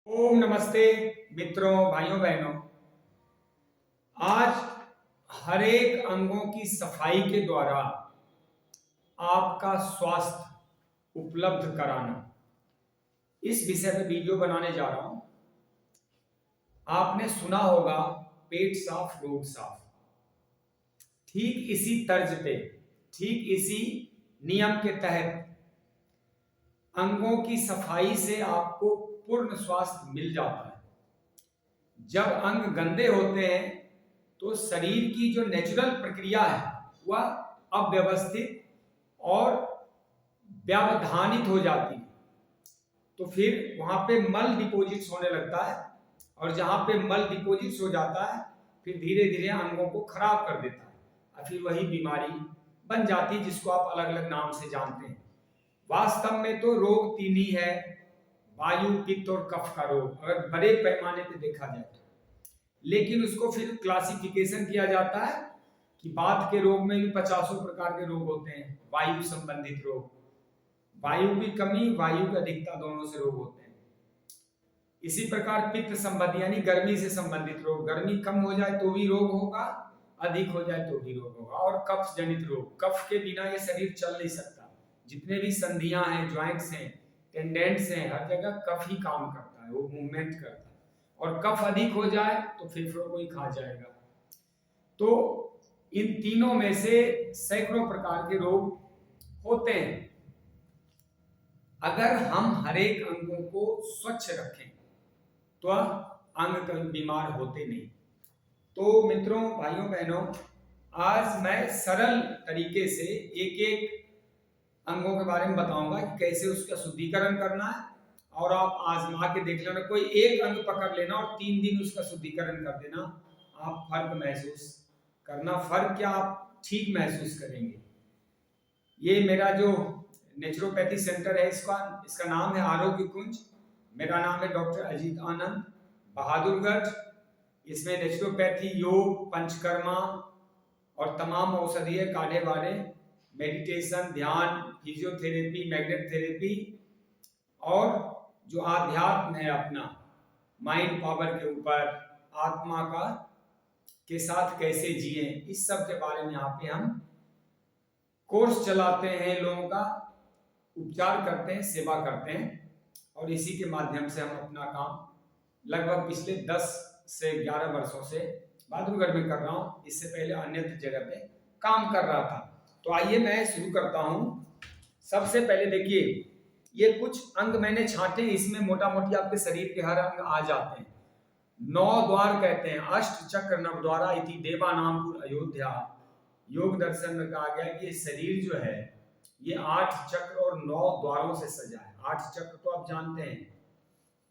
ओम नमस्ते मित्रों, भाइयों बहनों। आज हर एक अंगों की सफाई के द्वारा आपका स्वास्थ्य उपलब्ध कराना, इस विषय पे वीडियो बनाने जा रहा हूं। आपने सुना होगा पेट साफ रोग साफ। ठीक इसी तर्ज पे, ठीक इसी नियम के तहत अंगों की सफाई से आपको पूर्ण स्वास्थ्य मिल जाता है। जब अंग गंदे होते हैं तो शरीर की जो नेचुरल प्रक्रिया है वह अव्यवस्थित और व्यवधानित हो जाती है। तो फिर वहां पे मल डिपोजिट्स होने लगता है, और जहां पे मल डिपोजिट्स हो जाता है फिर धीरे धीरे अंगों को खराब कर देता है, और फिर वही बीमारी बन जाती है जिसको आप अलग अलग नाम से जानते हैं। वास्तव में तो रोग तीन ही है: वायु, पित्त और कफ का रोग, अगर बड़े पैमाने पे देखा जाए तो। लेकिन उसको फिर क्लासिफिकेशन किया जाता है कि वात के रोग में भी 50 प्रकार के रोग होते हैं। वायु संबंधित रोग, वायु की कमी, वायु की अधिकता, दोनों से रोग होते हैं। इसी प्रकार पित्त संबंधी यानी गर्मी से संबंधित रोग, गर्मी कम हो जाए तो भी रोग होगा, अधिक हो जाए तो भी रोग होगा। और कफ जनित रोग, कफ के बिना ये शरीर चल नहीं सकता। जितने भी संधियां हैं, ज्वाइंट्स हैं, टेंडेंट्स हैं, हर जगह कफ ही काम करता है, वो मूवमेंट करता है। और कफ अधिक हो जाए तो फेफड़ों को ही खा जाएगा। तो इन तीनों में से सैकड़ों प्रकार के रोग होते हैं। अगर हम हर एक अंगों को स्वच्छ रखें तो अंग कभी बीमार होते नहीं। तो मित्रों, भाइयों बहनों, आज मैं सरल तरीके से एक एक अंगों के बारे में बताऊंगा कि कैसे उसका शुद्धिकरण करना है। और आप आजमा के देख लेना, कोई एक अंग पकड़ लेना और 3 दिन उसका शुद्धिकरण कर देना, आप फर्क महसूस करना। फर्क क्या, आप ठीक महसूस करेंगे। ये मेरा जो नेचुरोपैथी सेंटर है, इसका नाम है आरोग्य कुंज। मेरा नाम है डॉक्टर अजीत आनंद, बहादुरगढ़। इसमें नेचुरोपैथी, योग, पंचकर्मा और तमाम औषधीय काढ़े वाले, मेडिटेशन, ध्यान, फिजियोथेरेपी, मैग्नेट थेरेपी, और जो आध्यात्म है अपना माइंड पावर के ऊपर, आत्मा का के साथ कैसे जिए, इस सब के बारे में यहाँ पे हम कोर्स चलाते हैं, लोगों का उपचार करते हैं, सेवा करते हैं। और इसी के माध्यम से हम अपना काम लगभग पिछले 10 से 11 वर्षों से बहादुरगढ़ में कर रहा हूँ। इससे पहले अन्य जगह पे काम कर रहा था। तो आइए मैं शुरू करता हूँ। सबसे पहले देखिए, ये कुछ अंग मैंने छांटे, इसमें मोटा मोटी आपके शरीर के हर अंग आ जाते हैं। 9 द्वार कहते हैं, अष्ट चक्र नव द्वारा इति देवानामपुर अयोध्या। योग दर्शन में कहा गया कि ये शरीर जो है ये 8 चक्र और 9 द्वारों से सजा है। 8 चक्र तो आप जानते हैं,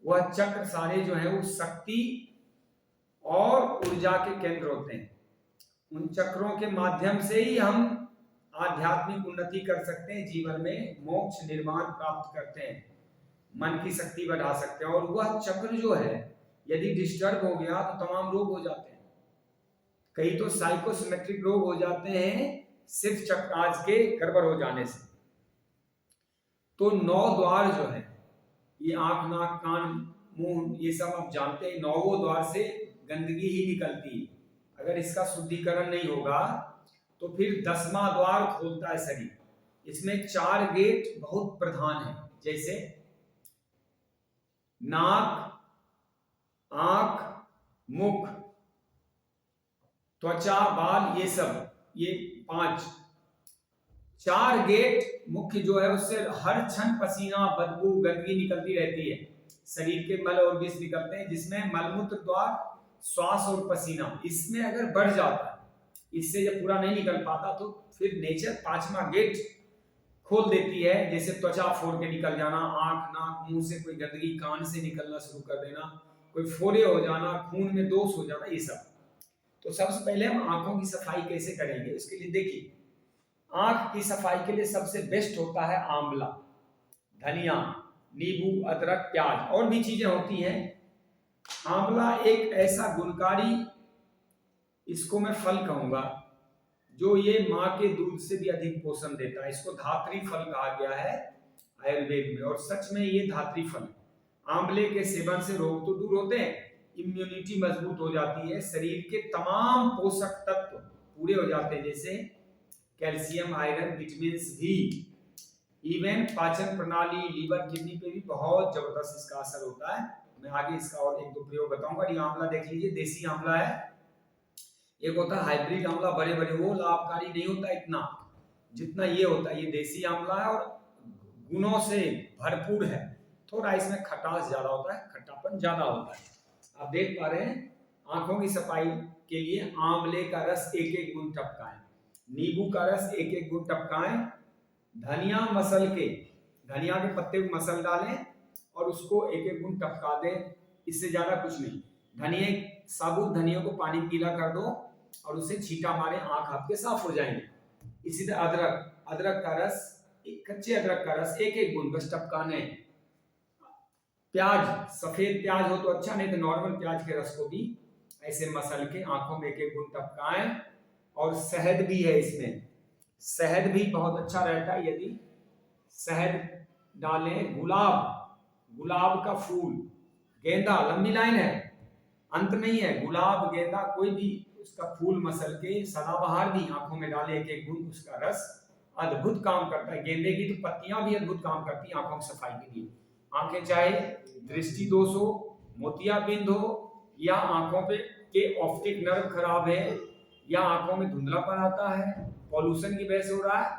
वह चक्र सारे जो है वो शक्ति और ऊर्जा के केंद्र होते हैं। उन चक्रों के माध्यम से ही हम आध्यात्मिक उन्नति कर सकते हैं, जीवन में मोक्ष निर्माण प्राप्त करते हैं, मन की शक्ति बढ़ा सकते हैं। और वह चक्र जो है यदि डिस्टर्ब हो गया तो तमाम रोग हो जाते हैं। कई तो साइकोसिमेट्रिक रोग हो जाते हैं सिर्फ चक्राज के गड़बड़ हो जाने से। तो 9 द्वार जो है, ये आंख, नाक, कान, मुंह, ये सब आप जानते हैं। 9 द्वार से गंदगी ही निकलती है। अगर इसका शुद्धिकरण नहीं होगा तो फिर 10वां द्वार खोलता है शरीर। इसमें 4 गेट बहुत प्रधान है, जैसे नाक, आंख, मुख, त्वचा, बाल, ये सब, ये 4 गेट मुख्य जो है, उससे हर क्षण पसीना, बदबू, गंदगी निकलती रहती है। शरीर के मल और विष निकलते हैं, जिसमें मलमूत्र द्वार, श्वास और पसीना, इसमें अगर बढ़ जाता है, इससे जब पूरा नहीं निकल पाता तो फिर नेचर 5वां गेट खोल देती है। जैसे त्वचा फोड़ के निकल जाना, आंख, नाक, मुंह से कोई गंदगी कान से निकलना शुरू कर देना, कोई फोड़े हो जाना, खून में दोष हो जाना, ये सब। तो सबसे पहले हम आंखों की सफाई कैसे करेंगे, उसके लिए देखिए, आंख की सफाई के लिए सबसे बेस्ट होता है आंवला, धनिया, नींबू, अदरक, प्याज, और भी चीजें होती हैं। आंवला एक ऐसा गुणकारी, इसको मैं फल कहूंगा, जो ये माँ के दूध से भी अधिक पोषण देता है। इसको धात्री फल कहा गया है आयुर्वेद में, और सच में ये धात्री फल है। आंवले के सेवन से रोग तो दूर होते हैं, इम्यूनिटी मजबूत हो जाती है, शरीर के तमाम पोषक तत्व पूरे हो जाते हैं, जैसे कैल्शियम, आयरन, विटामिन भी, इवन पाचन प्रणाली, लीवर, किडनी पे भी बहुत जबरदस्त इसका असर होता है। मैं आगे इसका और एक दो प्रयोग बताऊंगा। ये आंवला देख लीजिए, देसी आंवला है। एक होता है हाइब्रिड आंवला, बड़े बड़े, वो लाभकारी नहीं होता इतना जितना ये होता है। ये देसी आंवला है और गुणों से भरपूर है। थोड़ा इसमें खटास ज्यादा होता है, खट्टापन ज्यादा होता है। आप देख पा रहे हैं, आंखों की सफाई के लिए आंवले का रस एक एक बूंद टपकाएं, नींबू का रस एक एक बूंद टपकाएं, धनिया मसल के, धनिया के पत्ते को मसल डालें और उसको एक एक बूंद टपका दें, इससे ज्यादा कुछ नहीं। धनिया, साबुत धनिया को पानी में गीला कर दो और उसे छींटा मारे, आंख आपके साफ हो जाएंगे। इसी तरह अदरक, अदरक का रस, कच्चे अदरक का रस एक एक बूंद बस टपकाने। प्याज, सफेद प्याज हो तो अच्छा, नहीं तो नॉर्मल प्याज के रस को भी ऐसे मसल के आंखों में एक एक बूंद टपकाएं। और शहद भी है इसमें, शहद भी बहुत अच्छा रहता है। यदि शहद डालें, गुलाब, गुलाब का फूल, गेंदा, लंबी लाइन है, अंत नहीं है, गुलाब, गेंदा, कोई भी उसका फूल मसल के, सदाबहार भी आंखों में डाले एक एक बूंद, उसका रस अद्भुत काम करता है। गेंदे की तो पत्तियां भी अद्भुत काम करती हैं आंखों की सफाई के लिए। आंखें चाहे दृष्टि दोष हो, मोतियाबिंद हो, या आंखों पे के ऑप्टिक नर्व खराब है, या आंखों में धुंधलापन आता है, पॉल्यूशन की वजह से हो रहा है,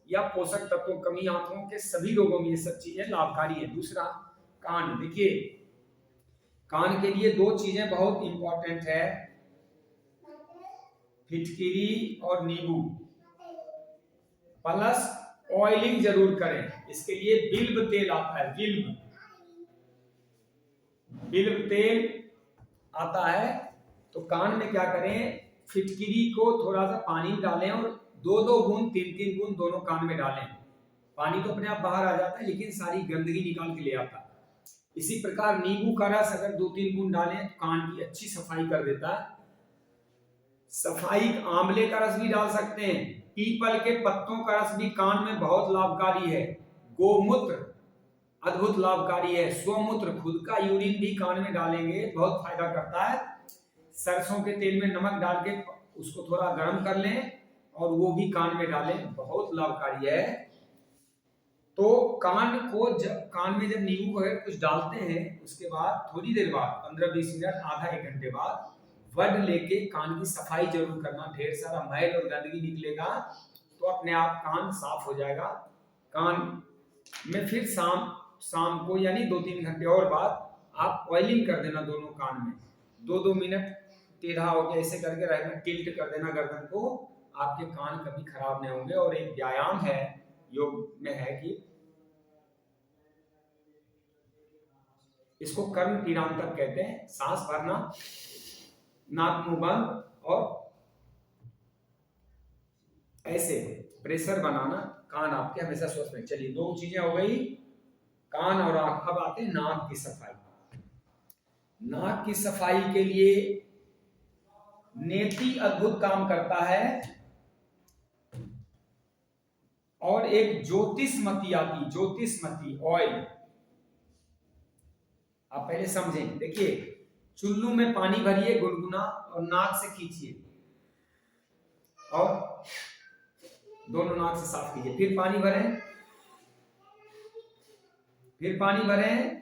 या पोषक तत्वों की कमी, आंखों के सभी रोगों में ये सब चीजें लाभकारी है। दूसरा, कान। देखिए, कान के लिए दो चीजें बहुत इंपॉर्टेंट है, फिटकिरी और नींबू, प्लस ऑयलिंग जरूर करें। इसके लिए बिल्व तेल आता है, बिल्व, बिल्व तेल आता है। तो कान में क्या करें, फिटकिरी को थोड़ा सा पानी में डालें और दो दो बूंद, तीन तीन बूंद दोनों कान में डालें। पानी तो अपने आप बाहर आ जाता है, लेकिन सारी गंदगी निकाल के ले आता है। इसी प्रकार नींबू का रस अगर दो तीन बूंद डालें तो कान की अच्छी सफाई कर देता है। सफाई, आंवले का रस भी डाल सकते हैं, पीपल के पत्तों का रस भी कान में बहुत लाभकारी है। गोमूत्र अद्भुत लाभकारी है। स्वमूत्र, खुद का यूरिन भी कान में डालेंगे, बहुत फायदा करता है। सरसों के तेल में नमक डाल के उसको थोड़ा गर्म कर लें और वो भी कान में डालें, बहुत लाभकारी है। तो कान में जब नींबू वगैरह कुछ डालते हैं, उसके बाद थोड़ी देर बाद, 15-20 मिनट, आधा एक घंटे बाद वर्ड लेके कान की सफाई जरूर करना। ढेर सारा मैल और गंदगी निकलेगा तो अपने आप कान साफ हो जाएगा। कान में फिर शाम को, यानी 2-3 घंटे और बाद, आप ऑयलिंग कर देना दोनों कान में, 2-2 मिनट टेढ़ा होकर ऐसे करके रहना, टिल्ट कर देना गर्दन को, आपके कान कभी खराब नहीं होंगे। और एक व्यायाम है, योग में है कि इसको कर्ण पीरांतक कहते हैं। सांस भरना, नाक मुंह बंद और ऐसे प्रेशर बनाना, कान आपके हमेशा स्वस्थ रहे। चलिए, दो चीजें हो गई, कान और आंख। अब आते हैं नाक की सफाई। नाक की सफाई के लिए नेति अद्भुत काम करता है, और एक ज्योतिषमती आती, ज्योतिषमती ऑयल, आप पहले समझें। देखिए, चुल्लू में पानी भरिए गुनगुना और नाक से खींचिए और दोनों नाक से साफ कीजिए। फिर पानी भरें, फिर पानी भरें,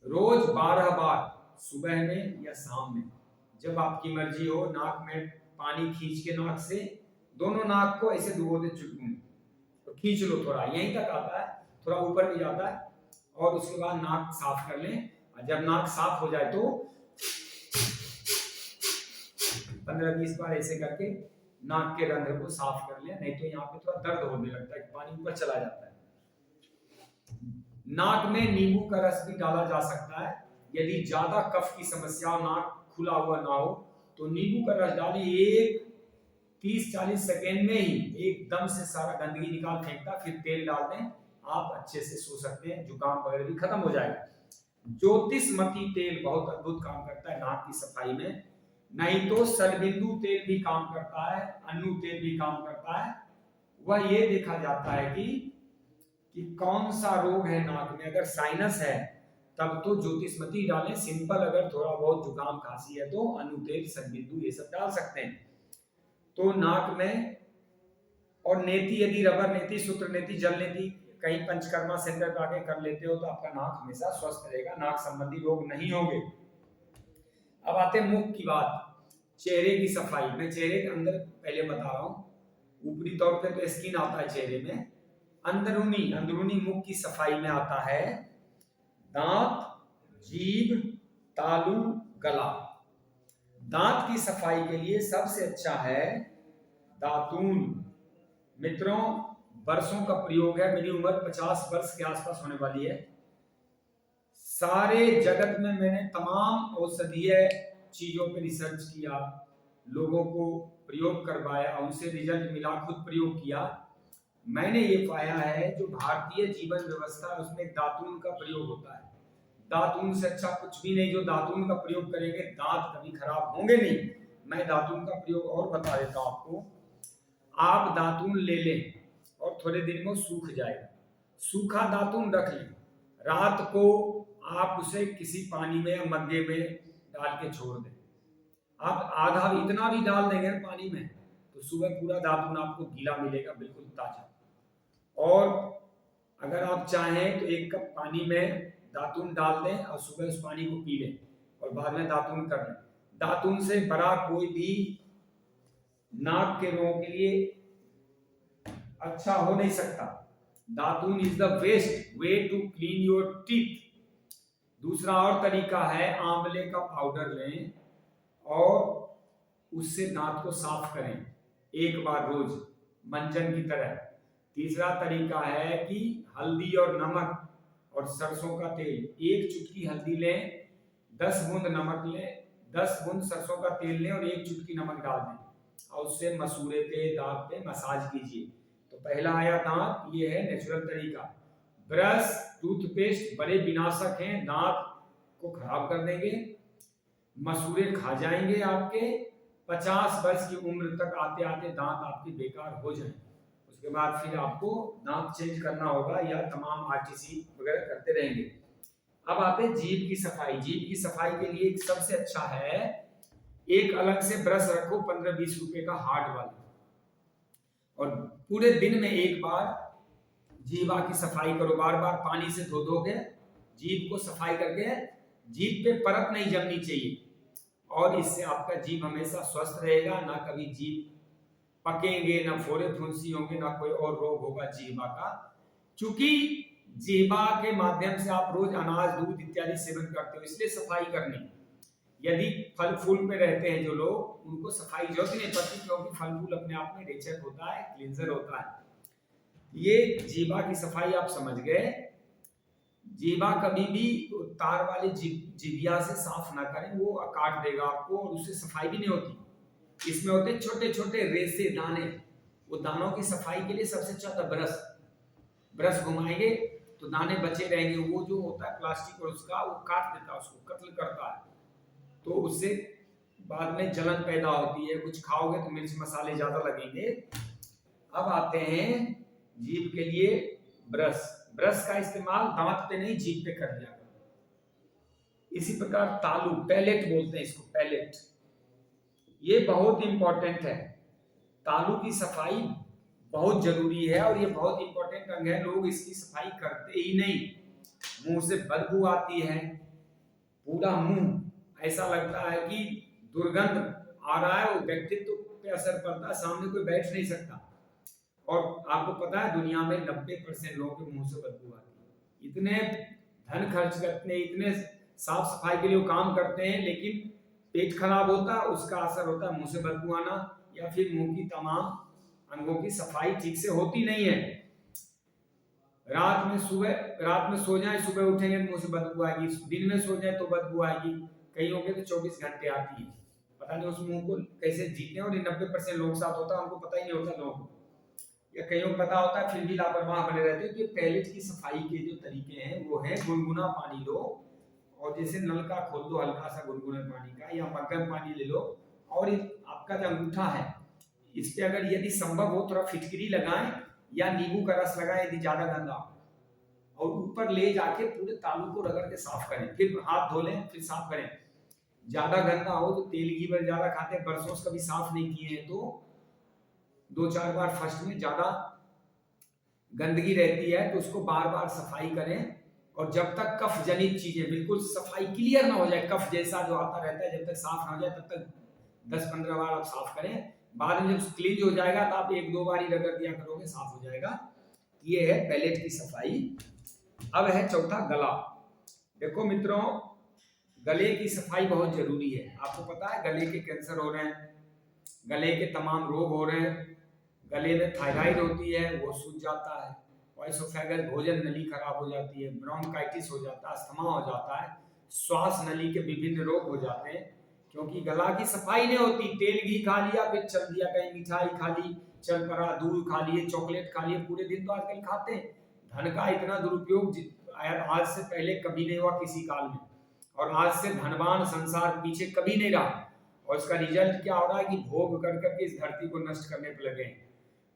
रोज 12 बार, सुबह में या शाम में, जब आपकी मर्जी हो। नाक में पानी खींच के, नाक से दोनों नाक को ऐसे डुबो दे चुल्लू में, तो खींच लो, थोड़ा यहीं तक आता है, थोड़ा ऊपर भी जाता है, और उसके बाद नाक साफ कर लें। जब नाक साफ हो जाए तो 15-20 बार ऐसे करके नाक के रंध्र को साफ कर लें, नहीं तो यहाँ पे थोड़ा दर्द होने लगता है, पानी ऊपर चला जाता है। नाक में नींबू का रस भी डाला जा सकता है। यदि ज्यादा कफ की समस्या, नाक खुला हुआ ना हो, तो नींबू का रस डालिए, एक 30-40 सेकेंड में ही एकदम से सारा गंदगी निकाल फेंकता। फिर तेल डाल दें, आप अच्छे से सो सकते हैं, जुकाम वगैरह भी खत्म हो जाएगा। ज्योतिषमती तेल बहुत अद्भुत काम करता है नाक की सफाई में। नहीं तो सरबिंदु तेल भी काम करता है, अन्नू तेल भी काम करता है। वह ये देखा जाता है कि कौन सा रोग है नाक में। अगर साइनस है तब तो ज्योतिषमती डालें। सिंपल अगर थोड़ा बहुत जुकाम खांसी है तो अनुतेल, सनबिंदु ये सब डाल सकते हैं। तो नाक में, और नेति, यदि रबर नेति, सूत्र नेति, जल नेति कहीं पंचकर्मा सेंटर पे आके कर लेते हो तो आपका नाक हमेशा स्वस्थ रहेगा, नाक संबंधी रोग नहीं होंगे। अब आते हैं मुख की बात, चेहरे की सफाई। मैं चेहरे के अंदर पहले बता रहा हूँ, ऊपरी तौर पे तो स्किन आता है चेहरे में, अंदरूनी मुख की सफाई में आता है दांत, जीभ, तालू, गला। दांत की सफाई के लिए सबसे अच्छा है दातून। मित्रों, वर्षों का प्रयोग है, मेरी उम्र 50 वर्ष के आसपास होने वाली है। सारे जगत में मैंने तमाम औषधीय चीजों पे रिसर्च किया, लोगों को प्रयोग करवाया, उनसे रिजल्ट मिला, खुद प्रयोग किया। मैंने ये पाया है जो भारतीय जीवन व्यवस्था है उसमें दातून का प्रयोग होता है। दातून से अच्छा कुछ भी नहीं। जो दातून का प्रयोग करेंगे दांत कभी खराब होंगे नहीं। मैं दातून का प्रयोग और बता देता हूं आपको। आप दातून ले लें और थोड़े दिन में सूख जाएगा। सूखा दातून रख लें, रात को आप उसे किसी पानी में या मग्गे में डाल के छोड़ दें। आप आधा इतना भी डाल देंगे पानी में तो सुबह पूरा दातून आपको गीला मिलेगा, बिल्कुल ताजा। और अगर आप चाहें तो 1 कप पानी में दातून डाल दें और सुबह उस पानी को पी लें और बाद में दातून कर लें। दातून से बड़ा कोई भी नाक के रोगों के लिए अच्छा हो नहीं सकता। Datun is the best way to clean your teeth. दूसरा और तरीका है, आंवले का पाउडर लें और उससे दांत को साफ करें 1 बार रोज, मंजन की तरह। तीसरा तरीका है कि हल्दी और नमक और सरसों का तेल, 1 चुटकी हल्दी लें, 10 बूंद नमक लें, 10 बूंद सरसों का तेल लें और 1 चुटकी नमक डाल दें और उससे मसूड़े पे, दांत पे मसाज कीजिए। तो पहला आया दांत, ये है नेचुरल तरीका। ब्रश, टूथपेस्ट बड़े विनाशक हैं, दांत को खराब कर देंगे, मसूड़े खा जाएंगे आपके। 50 वर्ष की उम्र तक आते आते दांत आपके बेकार हो जाएंगे। उसके बाद फिर आपको दांत चेंज करना होगा या तमाम आरटीसी वगैरह करते रहेंगे। अब आते हैं जीभ की सफाई। जीभ की सफाई के लिए सबसे अच्छा है, एक अलग से ब्रश रखो 15-20 रुपए का हार्ड वाला, और पूरे दिन में 1 बार जीभा की सफाई करो। बार बार पानी से धो दोगे, जीभ को सफाई करके जीभ पे परत नहीं जमनी चाहिए, और इससे आपका जीभ हमेशा स्वस्थ रहेगा। ना कभी जीभ पकेंगे, ना फोड़े फुंसी होंगे, ना कोई और रोग होगा जीभा का। क्योंकि जीभा के माध्यम से आप रोज अनाज, दूध इत्यादि सेवन करते हो, इसलिए सफाई करनी। यदि फल फूल पे रहते हैं जो लोग, उनको सफाई जरूरत नहीं पड़ती, क्योंकि फल फूल अपने आप में रेचक होता है, क्लींजर होता है। ये जीभा की सफाई आप समझ गए। जीभा कभी भी तार वाले जीभिया से साफ ना करें, वो काट देगा आपको और उससे सफाई भी नहीं होती। इसमें होते छोटे छोटे रेसे, दाने। वो दानों की सफाई के लिए सबसे अच्छा था ब्रश। ब्रश घुमाएंगे तो दाने बचे रहेंगे। वो जो होता है प्लास्टिक और उसका, वो काट देता है, उसको कत्ल करता है, तो उससे बाद में जलन पैदा होती है। कुछ खाओगे तो मिर्च मसाले ज्यादा लगेंगे। अब आते हैं जीभ के लिए ब्रश। ब्रश का इस्तेमाल दांत पे नहीं, जीभ पे कर लिया करो। इसी प्रकार तालू, पैलेट बोलते हैं इसको, पैलेट, ये बहुत इंपॉर्टेंट है। तालू की सफाई बहुत जरूरी है और ये बहुत इंपॉर्टेंट अंग है। लोग इसकी सफाई करते ही नहीं। मुंह से बदबू आती है, पूरा मुंह ऐसा लगता है कि दुर्गंध आ रहा है, वो व्यक्तित्व पे असर पड़ता है, सामने कोई बैठ नहीं सकता। और आपको पता है दुनिया में 90% लोगों के मुंह से बदबू आती है। इतने धन खर्च करते हैं, इतने साफ सफाई के लिए वो काम करते हैं, लेकिन पेट खराब होता है, उसका असर होता है मुंह से बदबू आना, या फिर मुंह की तमाम अंगों की सफाई ठीक से होती नहीं है। रात में सो जाए, सुबह उठेंगे तो मुंह से बदबू आएगी, दिन में सो जाए तो बदबू आएगी, कईयों के तो 24 घंटे आती है। पता नहीं उस मुंह को कैसे जीते हैं। और 90% लोग साथ होता है, उनको पता ही नहीं होता लोगों को, या कईयों को पता होता है फिर भी लापरवाह बने रहते हैं। तो पैलेट की सफाई के जो तरीके हैं वो है, गुनगुना पानी लो और जैसे नल का खोल दो हल्का सा गुनगुना पानी का, या मग्गम पानी ले लो, और आपका जो अंगूठा है इस पे अगर यदि संभव हो थोड़ा फिटकरी लगाएं या नींबू का रस लगाएं यदि ज्यादा गंदा हो, और ऊपर ले जाके पूरे तालू को रगड़ के साफ करें, फिर हाथ धो लें, फिर साफ करें। ज्यादा गंदा हो तो तेल घी पर ज्यादा खाते हैं, बरसों से कभी साफ नहीं किए हैं तो 2-4 बार फर्स्ट में ज्यादा गंदगी रहती है तो उसको बार बार सफाई करें। और जब तक कफ जनित चीजें बिल्कुल सफाई क्लियर ना हो जाए, कफ जैसा जो आता रहता है, जब तक साफ ना हो जाए तब तक 10-15 बार आप साफ करें। बाद में जब क्लीन हो जाएगा तो आप 1-2 बार ही रगड़ दिया करोगे, साफ हो जाएगा। ये है पैलेट की सफाई। अब है चौथा गला। देखो मित्रों, गले की सफाई बहुत जरूरी है। आपको पता है गले के कैंसर हो रहे हैं, गले के तमाम रोग हो रहे हैं, गले में थायराइड होती है वो सूज जाता है, एसोफेगस भोजन नली खराब हो जाती है, ब्रोंकाइटिस हो जाता है, अस्थमा हो जाता है, श्वास नली के विभिन्न रोग हो जाते हैं, क्योंकि गला की सफाई नहीं होती। तेल घी खा लिया, फिर चल दिया कहीं मिठाई खा ली, चल पड़ा दूध खा लिए, चॉकलेट खा लिए, पूरे दिन तो आजकल खाते हैं। धन का इतना दुरुपयोग आज से पहले कभी नहीं हुआ किसी काल में, और आज से धनवान संसार पीछे कभी नहीं रहा। और इसका रिजल्ट क्या हो रहा है कि भोग कर करके इस धरती को नष्ट करने पर लगे हैं।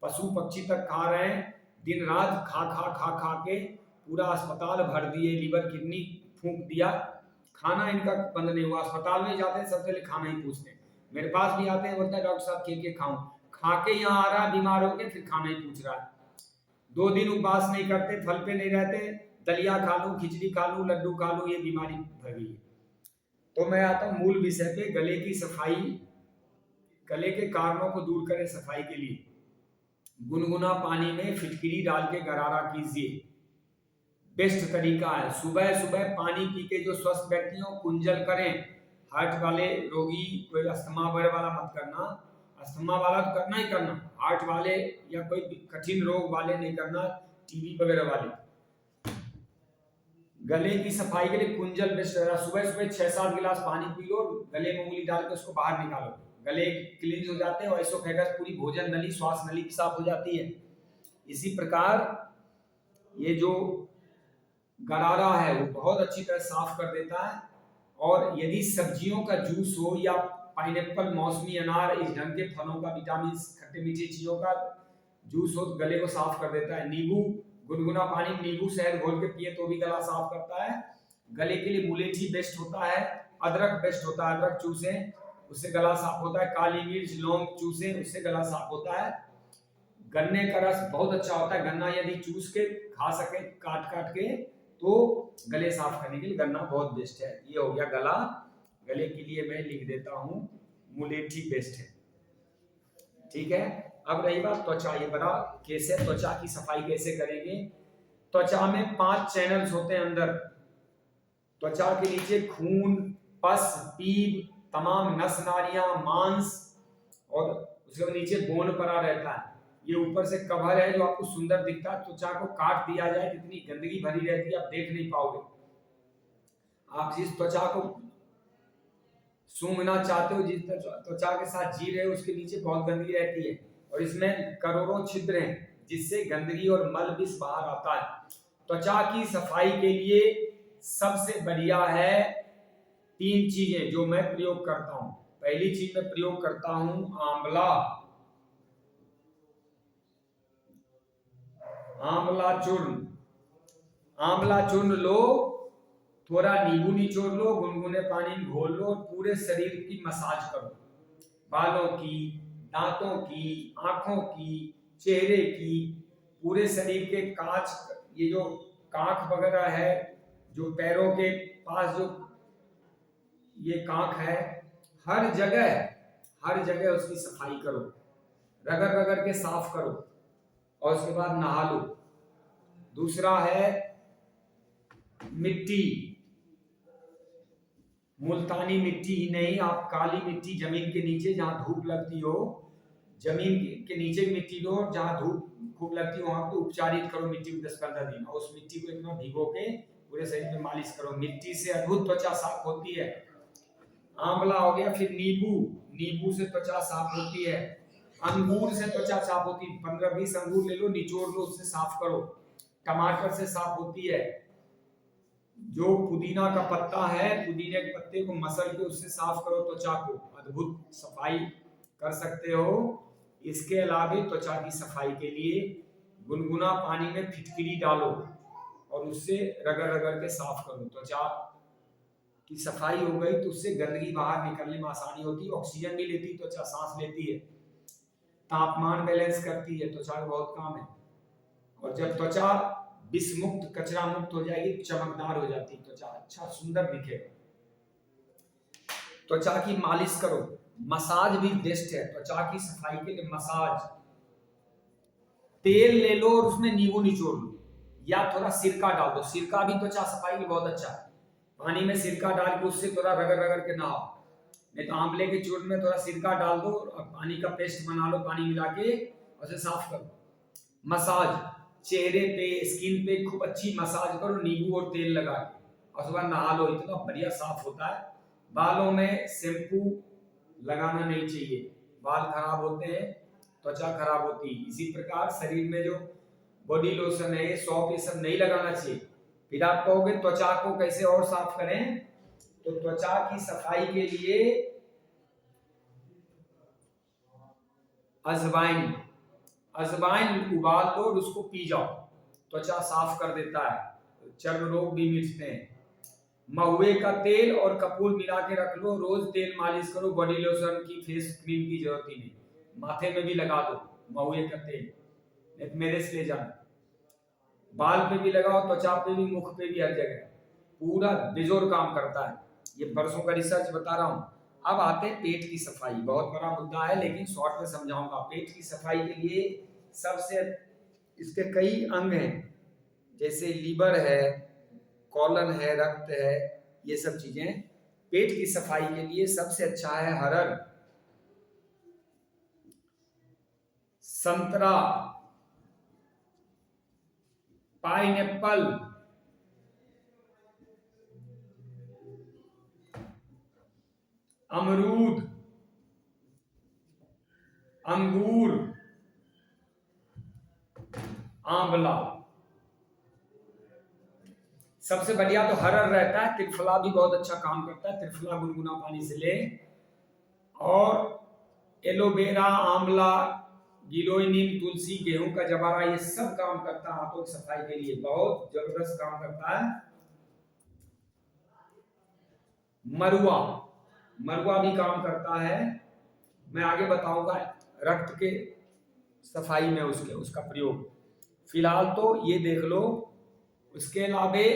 पशु पक्षी तक खा रहे हैं, दिन रात खा खा खा खा के पूरा अस्पताल भर दिए, लीवर किडनी फूंक दिया, खाना इनका बंद नहीं हुआ। अस्पताल में जाते हैं सबसे पहले खाना ही पूछते हैं, मेरे पास भी आते हैं, बोलते हैं डॉक्टर साहब के खाऊं, खा के यहाँ आ रहा है बीमार होके, फिर खाना ही पूछ रहा है। 2 दिन उपवास नहीं करते, फल पे नहीं रहते, दलिया खा लूं, खिचड़ी खा लूं, लड्डू खा लूं, ये बीमारी भर गई है। तो मैं आता हूँ मूल विषय पे, गले की सफाई। गले के कारणों को दूर करें सफाई के लिए गुनगुना पानी में फिटकिरी डाल के गरारा कीजिए, बेस्ट तरीका है। सुबह सुबह पानी पी के जो स्वस्थ व्यक्ति हो कुंजल करें। हार्ट वाले रोगी, कोई अस्थमा वगैरह वाला मत करना, अस्थमा वाला तो करना ही करना, हार्ट वाले या कोई कठिन रोग वाले नहीं करना, टीबी वगैरह वाले। गले की सफाई के लिए कुंजल बेस्ट है। सुबह सुबह 6-7 गिलास पानी पी लो, गले में उंगली डाल के उसको बाहर निकालो, गले क्लीन हो जाते हैं और एसोफेगस पूरी भोजन नली श्वास नली साफ हो जाती है। इसी प्रकार ये जो गरारा है वो बहुत अच्छी तरह साफ कर देता है। और यदि सब्जियों का जूस हो या पाइनएप्पल, मौसमी अनार, इस ढंग के फलों का, विटामिन, खट्टी मीठी चीजों का जूस हो तो गले को साफ कर देता है। नींबू, गुनगुना पानी नींबू शहद घोल के पिए तो भी गला साफ करता है। गले के लिए मुलेठी बेस्ट होता है, अदरक बेस्ट होता है, अदरक चूसे उससे गला साफ होता है, काली मिर्च लौंग चूसे उससे गला साफ होता है। गन्ने का रस बहुत अच्छा होता है, गन्ना यदि चूस के खा सके काट काट के तो गले साफ करने के लिए गन्ना बहुत बेस्ट है। ये हो गया गला। गले के लिए मैं लिख देता हूं मुलेठी बेस्ट है, ठीक है। अब रही बात त्वचा, ये बड़ा केस है, त्वचा की सफाई कैसे करेंगे। त्वचा में 5 चैनल्स होते हैं अंदर। त्वचा के नीचे खून, पस, पीप, तमाम नस नाड़ियां, मांस, और उसके नीचे बोन पड़ा रहता है। ये ऊपर से कवर है जो आपको सुंदर दिखता है। त्वचा को काट दिया जाए, कितनी गंदगी भरी रहती है, आप देख नहीं पाओगे। आप जिस त्वचा को सूंघना चाहते हो, जिस त्वचा के साथ जी रहे हो, उसके नीचे बहुत गंदगी रहती है और इसमें करोड़ों छिद्र हैं जिससे गंदगी और मल विष बाहर आता है। त्वचा की सफाई के लिए सबसे बढ़िया है 3 चीजें जो मैं प्रयोग करता हूं। पहली चीज मैं प्रयोग करता हूं आंवला, आंवला चूर्ण। आंवला चूर्ण लो, थोड़ा नींबू निचोड़ लो, गुनगुने पानी में घोल लो, पूरे शरीर की मसाज करो, बालों की, दांतों की, आंखों की, चेहरे की, पूरे शरीर के कांच, ये जो कांख वगैरह है, जो पैरों के पास जो ये कांख है, हर जगह उसकी सफाई करो, रगड़ रगड़ के साफ करो और उसके बाद नहा लो। दूसरा है मिट्टी, मुल्तानी मिट्टी ही नहीं, आप काली मिट्टी जमीन के नीचे जहां धूप लगती हो, जमीन के नीचे मिट्टी लो, जहां धूप खूब लगती हो वहां पे उपचारित करो मिट्टी को 10-15 दिन, और उस मिट्टी को इतना भिगो के पूरे शरीर में मालिश करो। मिट्टी से अद्भुत त्वचा साफ होती है। आंवला हो गया, फिर नींबू से त्वचा साफ होती है। अंगूर से त्वचा साफ होती है, 15-20 अंगूर ले लो, निचोड़ लो, उससे साफ करो। टमाटर से साफ होती है। जो पुदीना का पत्ता है, पुदीने के पत्ते को मसल के उससे साफ करो त्वचा को, अद्भुत सफाई कर सकते हो। इसके अलावा त्वचा की सफाई के लिए गुनगुना पानी में फिटकिरी डालो और उससे रगड़ रगड़ के साफ करो। त्वचा की सफाई हो गई तो उससे गंदगी बाहर निकलने में आसानी होती है, ऑक्सीजन भी लेती है, त्वचा सांस लेती है, तापमान बैलेंस करती है, त्वचा का बहुत काम है। और जब त्वचा विष मुक्त, कचरा मुक्त हो जाएगी, चमकदार हो जाती है त्वचा, अच्छा सुंदर दिखेगा। त्वचा की मालिश करो, मसाज भी बेस्ट है त्वचा की सफाई के लिए। मसाज, तेल ले लो और उसमें नींबू निचोड़ लो या थोड़ा सिरका डाल दो। सिरका भी त्वचा सफाई के लिए बहुत अच्छा है। पानी में सिरका डाल के उससे थोड़ा रगड़ रगड़ के नहाओ, नहीं तो आंवले के चूर्ण में थोड़ा सिरका डाल दो और पानी का पेस्ट बना लो, पानी मिला के उसे साफ करो। मसाज, चेहरे पे, स्किन पे खूब अच्छी मसाज करो नींबू और तेल लगा के, और सुबह नहा लो, इतना बढ़िया साफ होता है। बालों में शैम्पू लगाना नहीं चाहिए, बाल खराब होते हैं, त्वचा खराब होती है। इसी प्रकार शरीर में जो बॉडी लोशन है, सौंफ, ये सब नहीं लगाना चाहिए। फिर आप कहोगे त्वचा को कैसे और साफ करें, तो त्वचा की सफाई के लिए अजवाइन, अजवाइन उबाल लो और उसको पी जाओ, त्वचा साफ कर देता है, चर्म रोग भी मिटते हैं। महुए का तेल और कपूर मिला के रख लो, रोज तेल मालिश करो, बॉडी लोशन की, फेस क्रीम की जरूरत ही नहीं, माथे में भी लगा दो महुए का तेल, मेरे से ले जाना, बाल पे भी लगाओ, त्वचा पे भी, मुख पे भी, हर जगह, पूरा बेजोर काम करता है। ये बरसों का रिसर्च बता रहा हूँ। अब आते हैं पेट की सफाई, बहुत बड़ा मुद्दा है लेकिन शॉर्ट में समझाऊंगा। पेट की सफाई के लिए सबसे, इसके कई अंग हैं, जैसे लीवर है, कॉलन है, रक्त है, ये सब चीजें। पेट की सफाई के लिए सबसे अच्छा है हरड़, संतरा, पाइनएप्पल, अमरूद, अंगूर, आंवला। सबसे बढ़िया तो हरड़ रहता है। त्रिफला भी बहुत अच्छा काम करता है, त्रिफला गुनगुना पानी से ले। और एलोवेरा, आंवला, गिलोय नीम, तुलसी, गेहूं का जवारा, ये सब काम करता है हाथों की सफाई के लिए, बहुत जबरदस्त काम करता है। मरुआ, मरुआ भी काम करता है, मैं आगे बताऊंगा रक्त के सफाई में उसका प्रयोग। फिलहाल तो ये देख लो। उसके अलावे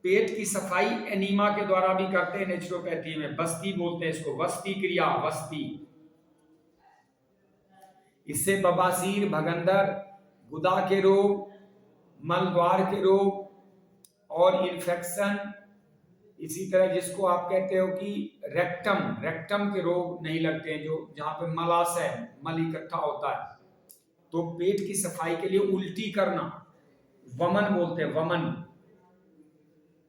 पेट की सफाई एनीमा के द्वारा भी करते हैं नेचुरोपैथी में, बस्ती बोलते हैं इसको, वस्ती क्रिया, वस्ती। इससे बवासीर, भगंदर, गुदा के रोग, मलद्वार के रोग और इन्फेक्शन, इसी तरह जिसको आप कहते हो कि रेक्टम के रोग नहीं लगते हैं, जो जहां पे मलाशय, मल इकट्ठा होता है। तो पेट की सफाई के लिए उल्टी करना, वमन बोलते हैं, वमन,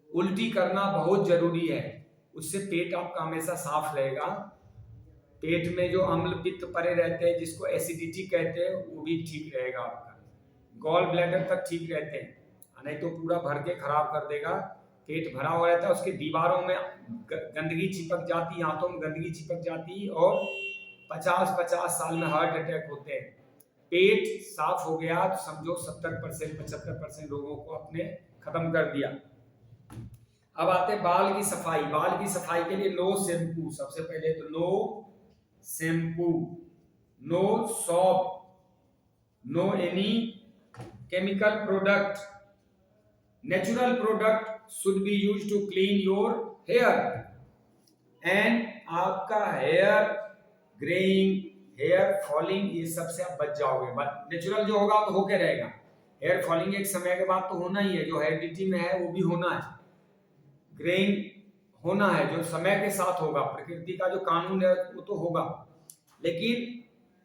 उल्टी करना बहुत जरूरी है, उससे पेट आपका हमेशा साफ रहेगा। पेट में जो अम्ल पित्त परे रहते हैं, जिसको एसिडिटी कहते हैं, वो भी ठीक रहेगा आपका। गॉल ब्लैडर तक ठीक रहते हैं, नहीं तो पूरा भर के खराब कर देगा। पेट भरा हुआ रहता है, उसके दीवारों में गंदगी चिपक जाती, हाथों में गंदगी चिपक जाती, और 50-50 साल में हार्ट अटैक होते हैं। पेट साफ हो गया तो समझो 70% 75% रोगों को अपने खत्म कर दिया। अब आते बाल की सफाई। बाल की सफाई के लिए नो शैम्पू, सबसे पहले तो no shampoo, no soap, no any chemical product, natural product should be used to clean your hair, and आपका हेयर ग्रेइंग, हेयर फॉलिंग, ये सबसे आप बच जाओगे। नेचुरल जो होगा तो होके रहेगा। हेयर फॉलिंग एक समय के बाद तो होना ही है, जो हेरिडिटी में है वो भी होना है, ग्रेइंग होना है, जो समय के साथ होगा, प्रकृति का जो कानून है वो तो होगा, लेकिन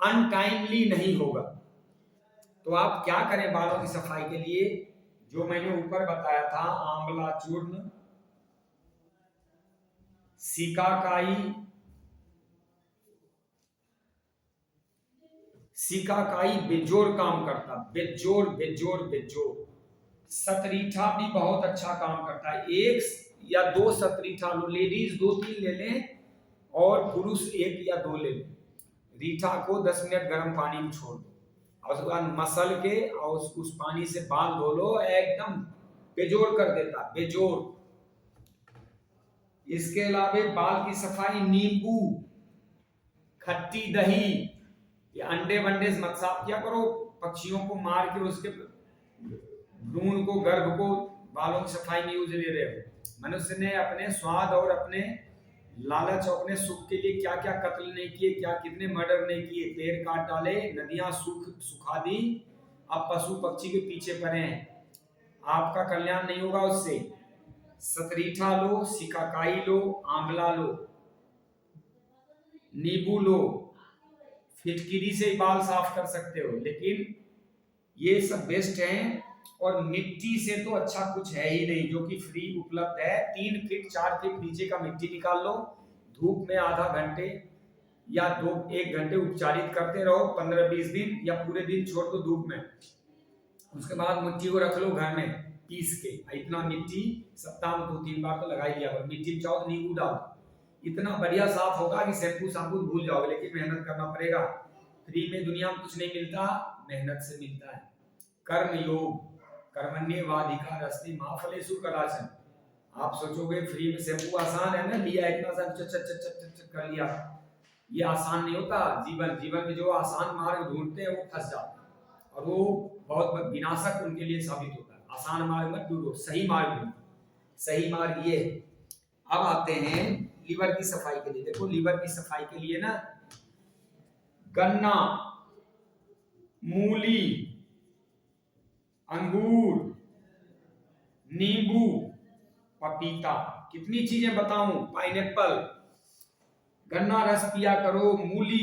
अनटाइमली नहीं होगा। तो आप क्या करें बालों की सफाई के लिए, जो मैंने ऊपर बताया था, आंवला चूर्ण, सिकाकाई, सिकाकाई बेजोर काम करता, बेजोर बेजोर बेजोर। सतरीठा भी बहुत अच्छा काम करता है, 1 या 2 सतरीठा लो, लेडीज 2-3 ले लें और पुरुष 1 या 2 ले लें। रीठा को 10 मिनट गर्म पानी में छोड़ दो, और उसके बाद मसल के और उस पानी से बाल धो लो, एकदम बेजोड़ कर देता, बेजोड़। इसके अलावा बाल की सफाई, नींबू, खट्टी दही, ये अंडे वंडे मत साफ किया करो, पक्षियों को मार के उसके भ्रूण को, गर्भ को, बालों की सफाई में यूज ले रहे हो। मनुष्य ने अपने स्वाद और अपने लालच और अपने सुख के लिए क्या क्या कत्ल नहीं किए, क्या कितने मर्डर नहीं किए, पेड़ काट डाले, नदियां सुखा दी, अब पशु पक्षी के पीछे पड़े हैं। आपका कल्याण नहीं होगा उससे। सतरीठा लो, सिकाकाई लो, आंवला लो, नींबू लो, फिटकिरी से बाल साफ कर सकते हो, लेकिन ये सब बेस्ट हैं। और मिट्टी से तो अच्छा कुछ है ही नहीं, जो कि फ्री उपलब्ध है। 3 फीट 4 फीट नीचे का मिट्टी निकाल लो, धूप में आधा घंटे या 1 घंटे उपचारित करते रहो, 15-20 दिन, या पूरे दिन छोड़ दो धूप में। उसके बाद मिट्टी को रख लो घर में पीस के। इतना मिट्टी सप्ताह में 2-3 बार तो लगा ही लिया करो। मिट्टी में चाहो नींबू डाल, इतना बढ़िया साफ होगा कि शैम्पू शैम्पू भूल जाओगे, लेकिन मेहनत करना पड़ेगा। फ्री में दुनिया में कुछ नहीं मिलता, मेहनत से मिलता है। कर्म योग, कर्मण्येवाधिकारस्ते मा फलेषु कदाचन। आप सोचोगे फ्री में शैम्पू आसान है ना, लिया इतना सा चट चट चट चट चट कर लिया, ये आसान नहीं होता। जीवन में जो आसान मार्ग ढूंढते हैं वो फंस जाते हैं, और वो बहुत विनाशक उनके लिए साबित होता है। आसान मार्ग मत ढूंढो, सही मार्ग ढूंढो। सही मार्ग ये है। अब आते हैं लीवर की सफाई के लिए। देखो लीवर की सफाई के लिए ना, गन्ना, मूली, अंगूर, नींबू, पपीता, कितनी चीजें बताऊं, पाइनएप्पल, गन्ना रस पिया करो, मूली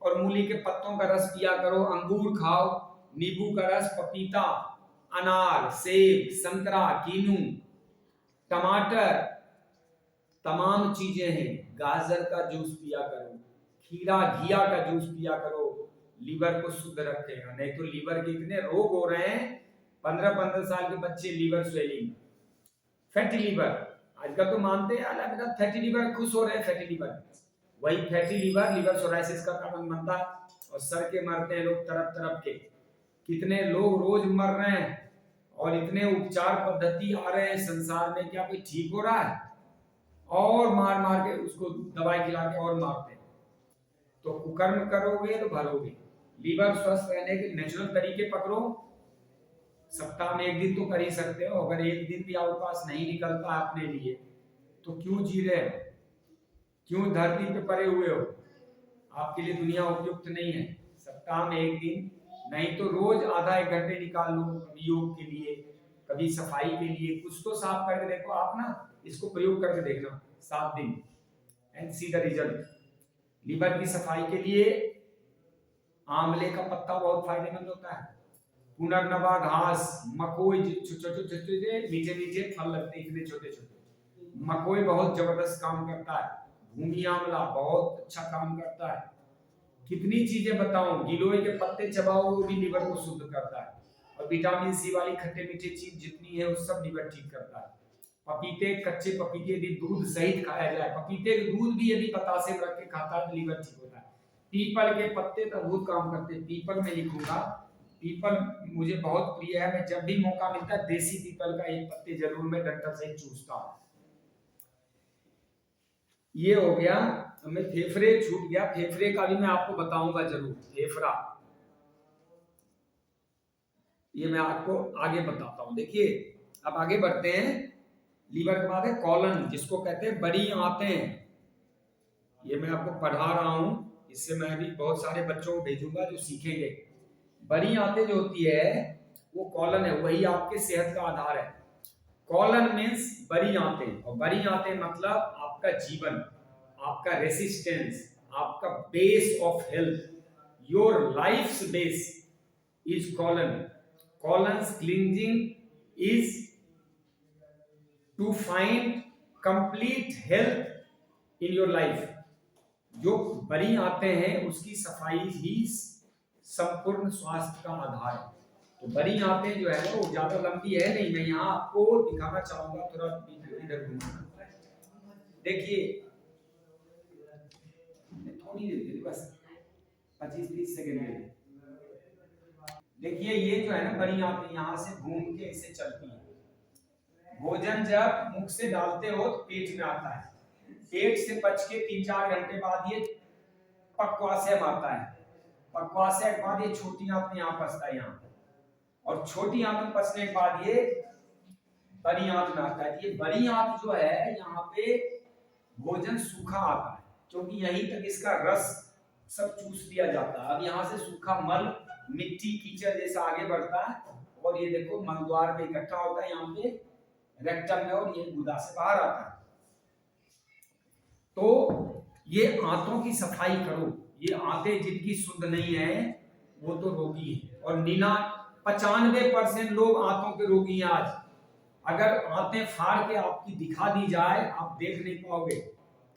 और मूली के पत्तों का रस पिया करो, अंगूर खाओ, नींबू का रस, पपीता, अनार, सेब, संतरा, कीनू, टमाटर, तमाम चीजें हैं। गाजर का जूस पिया करो, खीरा घिया का जूस पिया करो, लीवर को शुद्ध रखेगा। नहीं तो लीवर के इतने रोग हो रहे हैं, 15-15 साल के बच्चे लीवर स्वेलिंग, फैटी लीवर। आजकल तो मानते हैं अलग फैटी लीवर, खुश हो रहे हैं फैटी लीवर। वही फैटी लीवर लीवर सोराइसिस का कारण बनता है, और सर के मरते हैं लोग तरफ तरफ के। कितने लोग रोज मर रहे हैं, और इतने उपचार पद्धति आ रहे हैं संसार में, क्या कोई ठीक हो रहा है? और मार मार के उसको दवाई खिला के और मारते हैं। तो कुकर्म करोगे तो भरोगे। लीवर स्वस्थ रहने के नेचुरल तरीके पकड़ो। सप्ताह में 1 दिन तो कर ही सकते हो। अगर 1 दिन भी आपके पास नहीं निकलता अपने लिए, तो क्यों जी रहे हो, क्यों धरती पे पड़े हुए हो? आपके लिए दुनिया उपयुक्त नहीं है। सप्ताह में 1 दिन, नहीं तो रोज आधा 1 घंटे निकाल लो, कभी योग के लिए, कभी सफाई के लिए। कुछ तो साफ करके देखो आप ना, इसको प्रयोग करके देखना 7 दिन and see the result. Liver की सफाई के लिए आंवले का पत्ता बहुत फायदेमंद होता है। पुनर्नवा घास, मकोई, छोटे मीठे मीठे फल लगते हैं, इतने छोटे छोटे, मकोई बहुत जबरदस्त काम करता है। भूमि आंवला बहुत अच्छा काम करता है। कितनी चीजें बताऊं, गिलोय के पत्ते चबाओ वो भी लीवर को शुद्ध करता है। और विटामिन सी वाली खट्टे मीठे चीज जितनी है वो सब लीवर ठीक करता है। पपीते, कच्चे पपीते यदि दूध सहित खाया जाए, पपीते के दूध भी यदि पतासे में रख के खाता है तो लीवर ठीक होता है। पीपल के पत्ते तो बहुत काम करते हैं, पीपल में लिखूंगा। पीपल मुझे बहुत प्रिय है, मैं जब भी मौका मिलता है देसी पीपल का 1 पत्ते जरूर मैं डंठल से चूसता हूँ। ये हो गया। हमें फेफड़े छूट गया, फेफड़े का भी मैं आपको बताऊंगा जरूर। फेफड़ा ये मैं आपको आगे बताता हूं। देखिए अब आगे बढ़ते हैं। लीवर के बाद है कॉलन, जिसको कहते हैं बड़ी आंतें। ये मैं आपको पढ़ा रहा हूं, इससे मैं भी बहुत सारे बच्चों को भेजूंगा जो सीखेंगे। बड़ी आंतें जो होती है वो कॉलन है, वही आपके सेहत का आधार है। कॉलन मीन्स बड़ी आंतें, और बड़ी आंतें मतलब आपका जीवन, आपका रेसिस्टेंस, आपका base of health, your life's base is colon. Colon's cleansing is to find complete health in your life। जो बड़ी आंतें हैं उसकी सफाई ही संपूर्ण स्वास्थ्य का आधार है। तो बड़ी आंतें जो है ना वो ज्यादा लंबी है नहीं, मैं यहाँ आपको दिखाना चाहूंगा, थोड़ा इधर घुमाना। देखिए थोड़ी देर बस 25-30 सेकेंड में। देखिए ये जो है ना बड़ी आंतें यहाँ से घूम के इसे चलती है। भोजन जब मुख से डालते हो तो पेट में आता है, पेट से पच के 3-4 घंटे बाद ये पक्वाशय में आता है, पक्वाशय के बाद ये छोटी आंत में यहाँ फंसता है यहाँ, और छोटी आंत में फंसने के बाद ये बड़ी आंत में आता है। ये बड़ी आंत जो है यहाँ पे भोजन सूखा आता है, क्योंकि यहीं तक इसका रस सब चूस लिया जाता है। अब यहाँ से सूखा मल मिट्टी कीचड़ जैसा आगे बढ़ता है, और ये देखो मलद्वार में इकट्ठा होता है यहाँ पे रेक्टम में, और ये गुदा से बाहर आता है। तो ये आंतों की सफाई करो। ये आंतें जिनकी शुद्ध नहीं है वो तो रोगी है, और 95% लोग आंतों के रोगी हैं आज। अगर आंतें फाड़ के आपकी दिखा दी जाए आप देख नहीं पाओगे।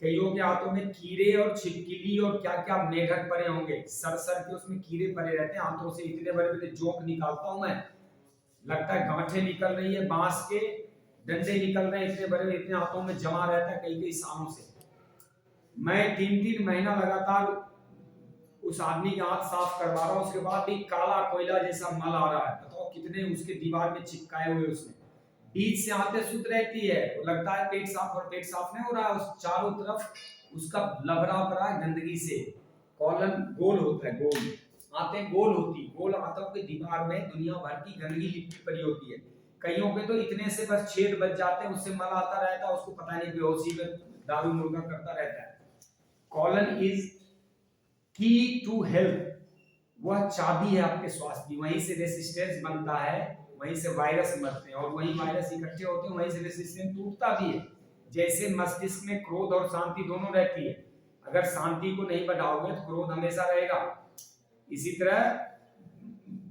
कईयों के हाथों में कीड़े और छिपकली और क्या क्या मेढक पड़े होंगे, सर सर के उसमें कीड़े पड़े रहते हैं। हाथों से इतने बड़े बड़े जोक निकालता हूं मैं, लगता है गांठें निकल रही है, बांस के डंडे निकल रहे हैं, इतने बड़े इतने हाथों में जमा रहता है कई कई सालों से। मैं 3-3 महीना लगातार उस आदमी के हाथ साफ करवा रहा हूं, उसके बाद भी काला कोयला जैसा मल आ रहा है। बताओ कितने उसके दीवार में चिपकाए हुए उसने। बीच से आंतें शुद्ध रहती है, वो लगता है पेट साफ, और पेट साफ नहीं हो रहा है, उस चारों तरफ उसका लबरा पड़ा है गंदगी से। कॉलन गोल होता है, गोल आंतें गोल होती, गोल आंतों के दीवार में दुनिया भर की गंदगी लिपटी पड़ी होती है। कईयों पे तो इतने से बस छेद बच जाते हैं, उससे मल आता रहता है, उसको पता नहीं बेहोशी में दारू मुर्गा करता रहता है। कॉलन इज की टू हेल्थ, वह चाबी है आपके स्वास्थ्य की। वहीं से रेसिस्टेंस बनता है, वहीं से वायरस मरते हैं, और वहीं वायरस इकट्ठे होते हैं, वहीं से रेसिस्टेंस टूटता भी है। जैसे मस्तिष्क में क्रोध और शांति दोनों रहती है, अगर शांति को नहीं बढ़ाओगे तो क्रोध हमेशा रहेगा। इसी तरह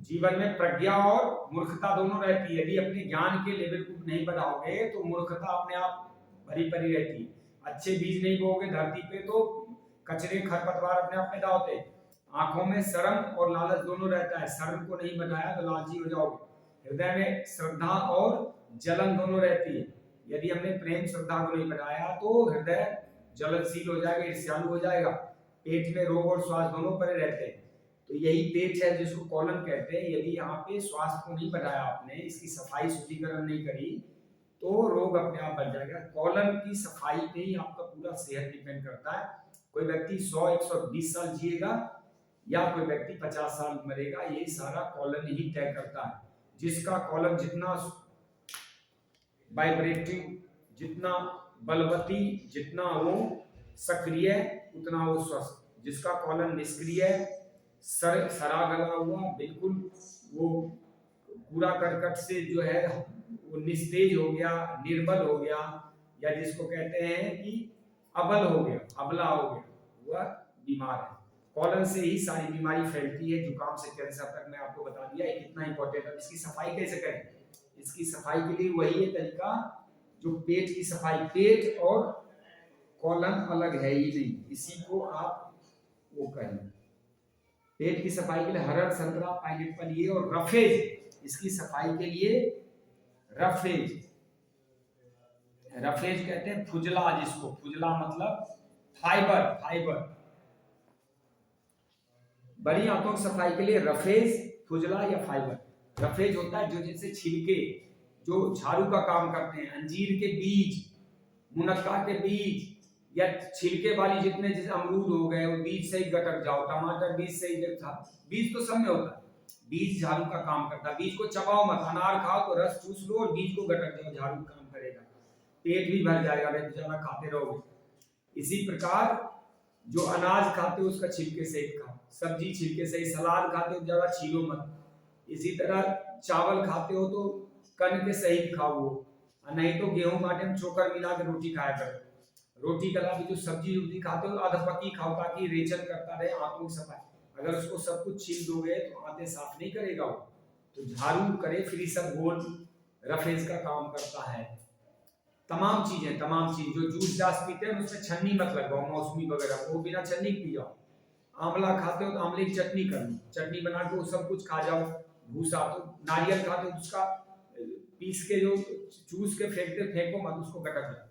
जीवन में प्रज्ञा और मूर्खता दोनों रहती है। यदि अपने ज्ञान के लेवल को नहीं बढ़ाओगे तो मूर्खता अपने आप भरी पड़ी रहती है। अच्छे बीज नहीं बोओगे धरती पे तो कचरे खरपतवार अपने आप पैदा होते हैं। आंखों में शर्म और लालच दोनों रहता है, शर्म को नहीं बढ़ाया तो लालची हो जाओगे। हृदय में श्रद्धा और जलन दोनों रहती है, यदि हमने प्रेम श्रद्धा को नहीं बढ़ाया तो हृदय जलनशील हो जाएगा, ईर्ष्यालु हो जाएगा। पेट में रोग और स्वास्थ्य दोनों पड़े रहते हैं। तो यही पेट है जिसको कॉलन कहते हैं। यदि यहाँ पे स्वास्थ्य को नहीं बढ़ाया आपने, इसकी सफाई शुद्धिकरण नहीं करी, तो रोग अपने आप बढ़ जाएगा। कॉलन की सफाई पे ही आपका पूरा सेहत डिपेंड करता है। कोई व्यक्ति 100-120 साल जिएगा या कोई व्यक्ति 50 साल मरेगा, ये सारा कॉलन ही तय करता है। जिसका कॉलन जितना वाइब्रेटिव, जितना बलवती, जितना वो सक्रिय, उतना वो स्वस्थ। जिसका कॉलन निष्क्रिय, सरा गला हुआ, बिल्कुल वो कूड़ा करकट से जो है वो निस्तेज हो गया, निर्बल हो गया, या जिसको कहते हैं कि अबल हो गया, अबला हो गया, वह बीमार है। कॉलन से ही सारी बीमारी फैलती है, जुकाम से कैंसर तक। मैं आपको बता दिया ये कितना इंपॉर्टेंट है। इसकी सफाई कैसे करें? इसकी सफाई के लिए वही है तरीका जो पेट की सफाई। पेट और कॉलन अलग है ही नहीं, इसी को आप वो करें। पेट की सफाई के लिए हरड़, संतरा, पाइनएप्पल ये, और रफेज इसकी सफाई के लिए रफेज। रफेज कहते हैं फुजला, जिसको फुजला मतलब फाइबर, फाइबर। बड़ी आंतों की सफाई के लिए रफेज, फुजला या फाइबर। रफेज होता है जो जैसे छिलके जो झाड़ू का काम करते हैं, अंजीर के बीज, मुनक्का के बीज, या छिलके वाली जितने जैसे अमरूद हो गए, वो बीज से ही गटक जाओ, टमाटर बीज से ही था। बीज तो सब में होता है, बीज झाड़ू का काम करता है। बीज को चबाओ मत, अनार खाओ तो रस चूस लो और बीज को गटक जाओ, झाड़ू काम करेगा, पेट भी भर जाएगा, अगर ज्यादा खाते रहोगे। इसी प्रकार जो अनाज खाते हो उसका छिलके सहित खाओ, सब्जी छिलके सहित, सलाद खाते हो ज्यादा छीलो मत। इसी तरह चावल खाते हो तो कण के सहित खाओ वो, नहीं तो गेहूं आटे में चोकर मिला के रोटी खाया करो। रोटी के अलावा जो सब्जी रोटी खाते हो आधा पकी खाओ, ताकि रेचन करता रहे आंतों की सफाई। अगर उसको सब कुछ छील दोगे तो आंतें साफ नहीं करेगा वो, तो झाड़ू करे फिर ही सब गोल रफेज का काम करता है। तमाम चीजें, तमाम चीज जो जूस जास पीते हैं उसमें छन्नी मत लगवाओ, मौसमी वगैरह, वो बिना छन्नी पी जाओ। आंवला खाते हो तो आंवले की चटनी कर लो, चटनी बना के वो सब कुछ खा जाओ। भूसा, तो नारियल खाते हो उसका पीस के जो चूस के फेंको मत, उसको गटक जाओ।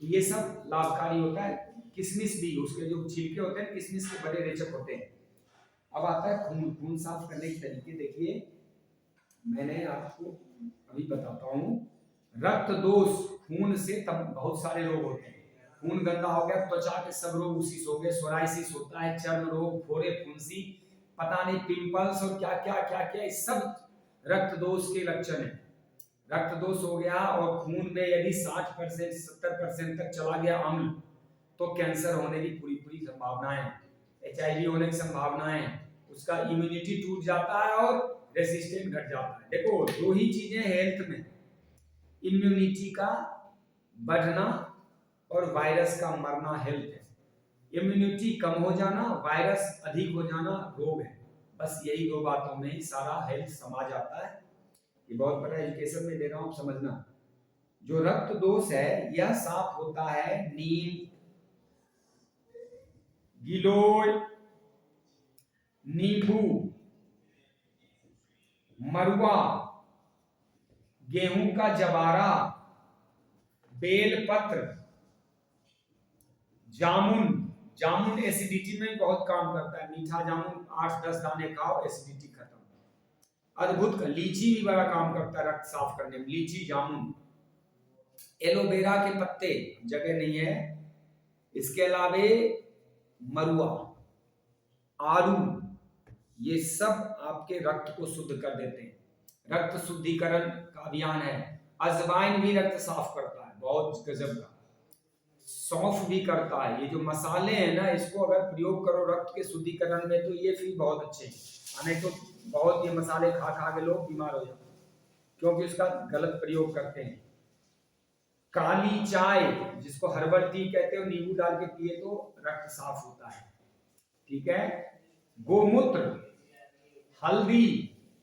तो ये सब लाभकारी होता है। किशमिश भी, उसके जो छिलके होते हैं किशमिश के बड़े रेचक होते हैं। अब आता है खून। खून साफ करने के तरीके देखिए, मैंने आपको अभी बताता हूँ। रक्त दोष, खून से तब बहुत सारे रोग होते हैं। खून गंदा हो गया, त्वचा के सब रोग उसी से हो गए। सोराइसिस होता है, चर्म रोग, फोड़े फुंसी, पता नहीं पिंपल्स और क्या क्या क्या क्या, ये सब रक्त दोष के लक्षण है। रक्त दोष हो गया और खून में यदि 60% 70% तक चला गया अम्ल, तो कैंसर होने की पूरी पूरी संभावनाएं, HIV होने की संभावनाएं, उसका इम्यूनिटी टूट जाता है और रेसिस्टेंट घट जाता है। देखो दो ही चीजें हेल्थ में, इम्यूनिटी का बढ़ना और वायरस का मरना हेल्थ है। इम्यूनिटी कम हो जाना, वायरस अधिक हो जाना रोग है। बस यही दो बातों में ही सारा हेल्थ समा जाता है। ये बहुत बड़ा एजुकेशन में दे रहा हूं, आप समझना। जो रक्त दोष है यह साफ होता है नीम, गिलोय, नींबू, मरुआ, गेहूं का जवारा, बेलपत्र, जामुन। जामुन एसिडिटी में बहुत काम करता है। मीठा जामुन 8-10 दाने खाओ, एसिडिटी खत्म। अद्भुत। लीची भी बड़ा काम करता है रक्त साफ करने में, लीची, जामुन। एलोवेरा के पत्ते, जगह नहीं है। इसके अलावे मरुआ, आलू, ये सब आपके रक्त को शुद्ध कर देते हैं। रक्त शुद्धिकरण का अभियान है। अजवाइन भी रक्त साफ करता है, बहुत गजब का। सौंफ भी करता है। ये जो मसाले हैं ना, इसको अगर प्रयोग करो रक्त के शुद्धिकरण में तो ये फिर बहुत अच्छे हैं। नहीं तो बहुत ये मसाले खा खा के लोग बीमार हो जाते हैं, क्योंकि उसका गलत प्रयोग करते हैं। काली चाय, जिसको हर्बल टी कहते हो, नींबू डाल के पिए तो रक्त साफ होता है। ठीक है। गोमूत्र, हल्दी,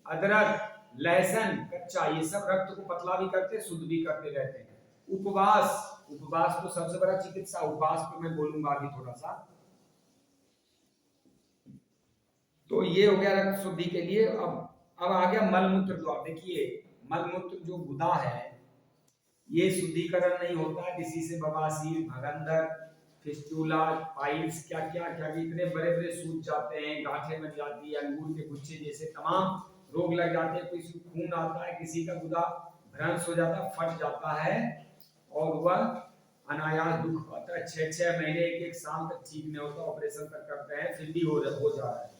अदरक, लहसुन कच्चा, ये सब रक्त को पतला भी करते, शुद्ध भी करते रहते हैं। उपवास, उपवास तो सबसे बड़ा चिकित्सा। उपवास पे मैं बोलूंगा अभी थोड़ा सा। तो ये हो गया रक्त शुद्धि के लिए। अब आ गया मलमूत्र द्वार। देखिए मलमूत्र जो गुदा है, ये शुद्धिकरण नहीं होता है। किसी से बवासीर, भगंदर, फिस्टूला, पाइल्स, क्या क्या क्या, इतने बड़े बड़े सूज जाते हैं, गांठें बन जाती है, अंगूर के गुच्छे जैसे तमाम रोग लग जाते हैं। किसी को खून आता है, किसी का गुदा भ्रंश हो जाता है, फट जाता है और वह अनायास दुख होता है। 6-6 महीने, 1-1 साल तक ठीक नहीं होता, ऑपरेशन तक करते हैं, फिर भी हो जा रहा है।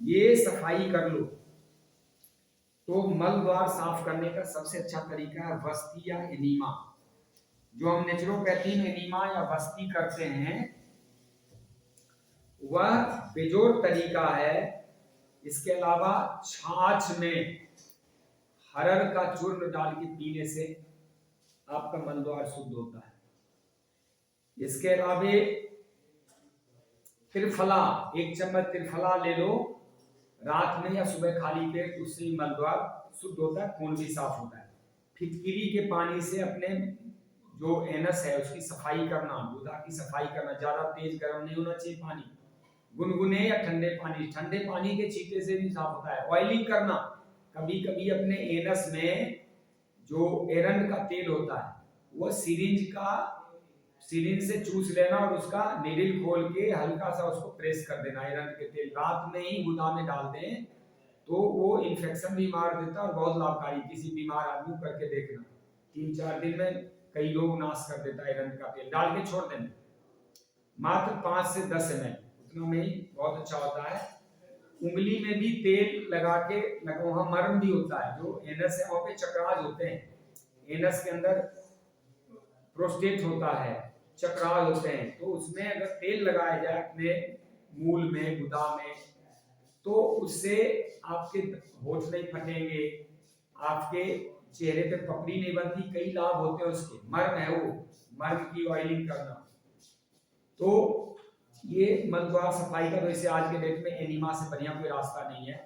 ये सफाई कर लो। तो मल द्वार साफ करने का सबसे अच्छा तरीका है वस्ती या एनीमा। जो हम नेचुरोपैथी में एनीमा या वस्ती करते हैं, वह बेजोड़ तरीका है। इसके अलावा छाछ में हरड़ का चूर्ण डाल के पीने से आपका मल द्वार शुद्ध होता है। इसके अलावा त्रिफला, 1 चम्मच त्रिफला ले लो रात में या सुबह खाली पेट, उससे मल द्वार शुद्ध होता है, खून भी साफ होता है। फिटकिरी के पानी से अपने जो एनस है उसकी सफाई करना, गुदा की सफाई करना। ज्यादा तेज गर्म नहीं होना चाहिए पानी, गुनगुने या ठंडे पानी। ठंडे पानी के छींटे से भी साफ होता है। ऑयलिंग करना, कभी कभी अपने एनस में जो एरंड का तेल होता है, वो सिरिंज से चूस लेना और उसका निडिल खोल के हल्का सा उसको प्रेस कर देना। एरंड के तेल रात में ही गुदा में डाल दें तो वो इन्फेक्शन भी मार देता है और बहुत लाभकारी। किसी बीमार आदमी को करके देखना, 3-4 दिन में कई लोग नाश कर देता है। एरंड का तेल डाल के छोड़ देना, मात्र 5 से 10 ml, उतना में ही बहुत अच्छा होता है। उंगली में भी तेल लगा के वहां मर्म भी होता है, जो एनस है वहां पे चक्राज होते हैं। एनस के अंदर प्रोस्टेट होता है, चक्राज होते हैं, तो उसमें अगर तेल लगाया जाए अपने मूल में, गुदा में, तो उससे आपके होठ नहीं फटेंगे, आपके चेहरे पे पपड़ी नहीं बनती, कई लाभ होते हैं उसके। मर्म है वो, मर्म की ऑयलिंग करना। तो ये मल द्वार सफाई का, तो इसे आज के डेट में एनीमा से बढ़िया कोई रास्ता नहीं है।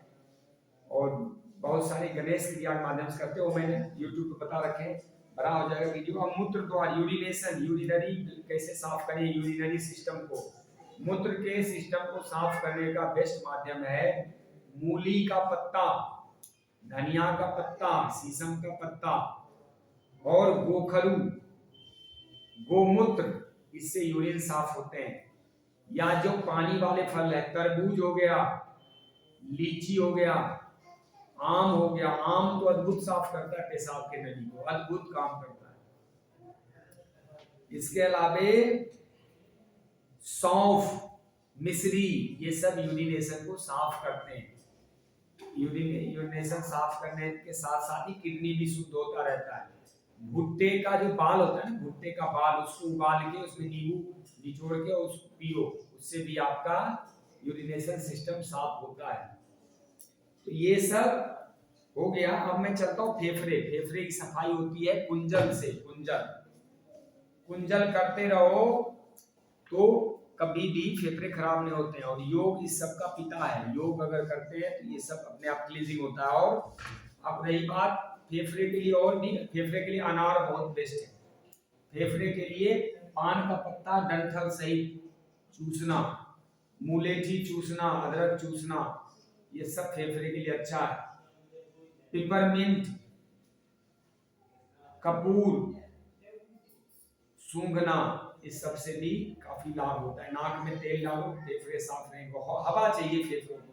और बहुत सारे गणेश क्रिया के माध्यम से करते हो, मैंने यूट्यूब पे बता रखे, बड़ा हो जाएगा वीडियो। अब मूत्र द्वार, यूरिनेशन, यूरिनरी कैसे साफ करें, यूरिनरी सिस्टम को, मूत्र के सिस्टम को साफ करने का बेस्ट माध्यम है मूली का पत्ता, धनिया का पत्ता, शीशम का पत्ता और गोखरू, गोमूत्र, इससे यूरिन साफ होते हैं। या जो पानी वाले फल है, तरबूज हो गया, लीची हो गया, आम हो गया। आम तो अद्भुत साफ करता है पेशाब के नली को, अद्भुत काम करता है। इसके अलावे सौंफ, मिश्री, ये सब यूरिनेशन को साफ करते हैं। यूरिनेशन साफ करने के साथ साथ ही किडनी भी शुद्ध होता रहता है। भुट्टे का जो बाल होता है ना, भुट्टे का बाल, उसको उबाल के उसमें नींबू निचोड़ के उसको पियो, उससे भी आपका यूरिनेशन सिस्टम साफ होता है। तो ये सब हो गया। अब मैं चलता हूँ फेफड़े। फेफड़े की सफाई होती है कुंजल से। कुंजल करते रहो तो कभी भी फेफड़े खराब नहीं होते हैं। और योग इस सब का पिता है। योग अगर करते हैं तो ये सब अपने आप क्लीजिंग होता है। और अब रही बात फेफड़े के लिए, और भी फेफड़े के लिए अनार बहुत बेस्ट है। फेफड़े के लिए पान का पत्ता डंठल सहित चूसना, मुलेठी चूसना, अदरक चूसना, ये सब फेफड़े के लिए अच्छा है। पिपरमिंट, कपूर सूंघना, इस सब से भी काफी लाभ होता है। नाक में तेल डालो, फेफड़े साफ रहेंगे। हवा चाहिए फेफड़ों को।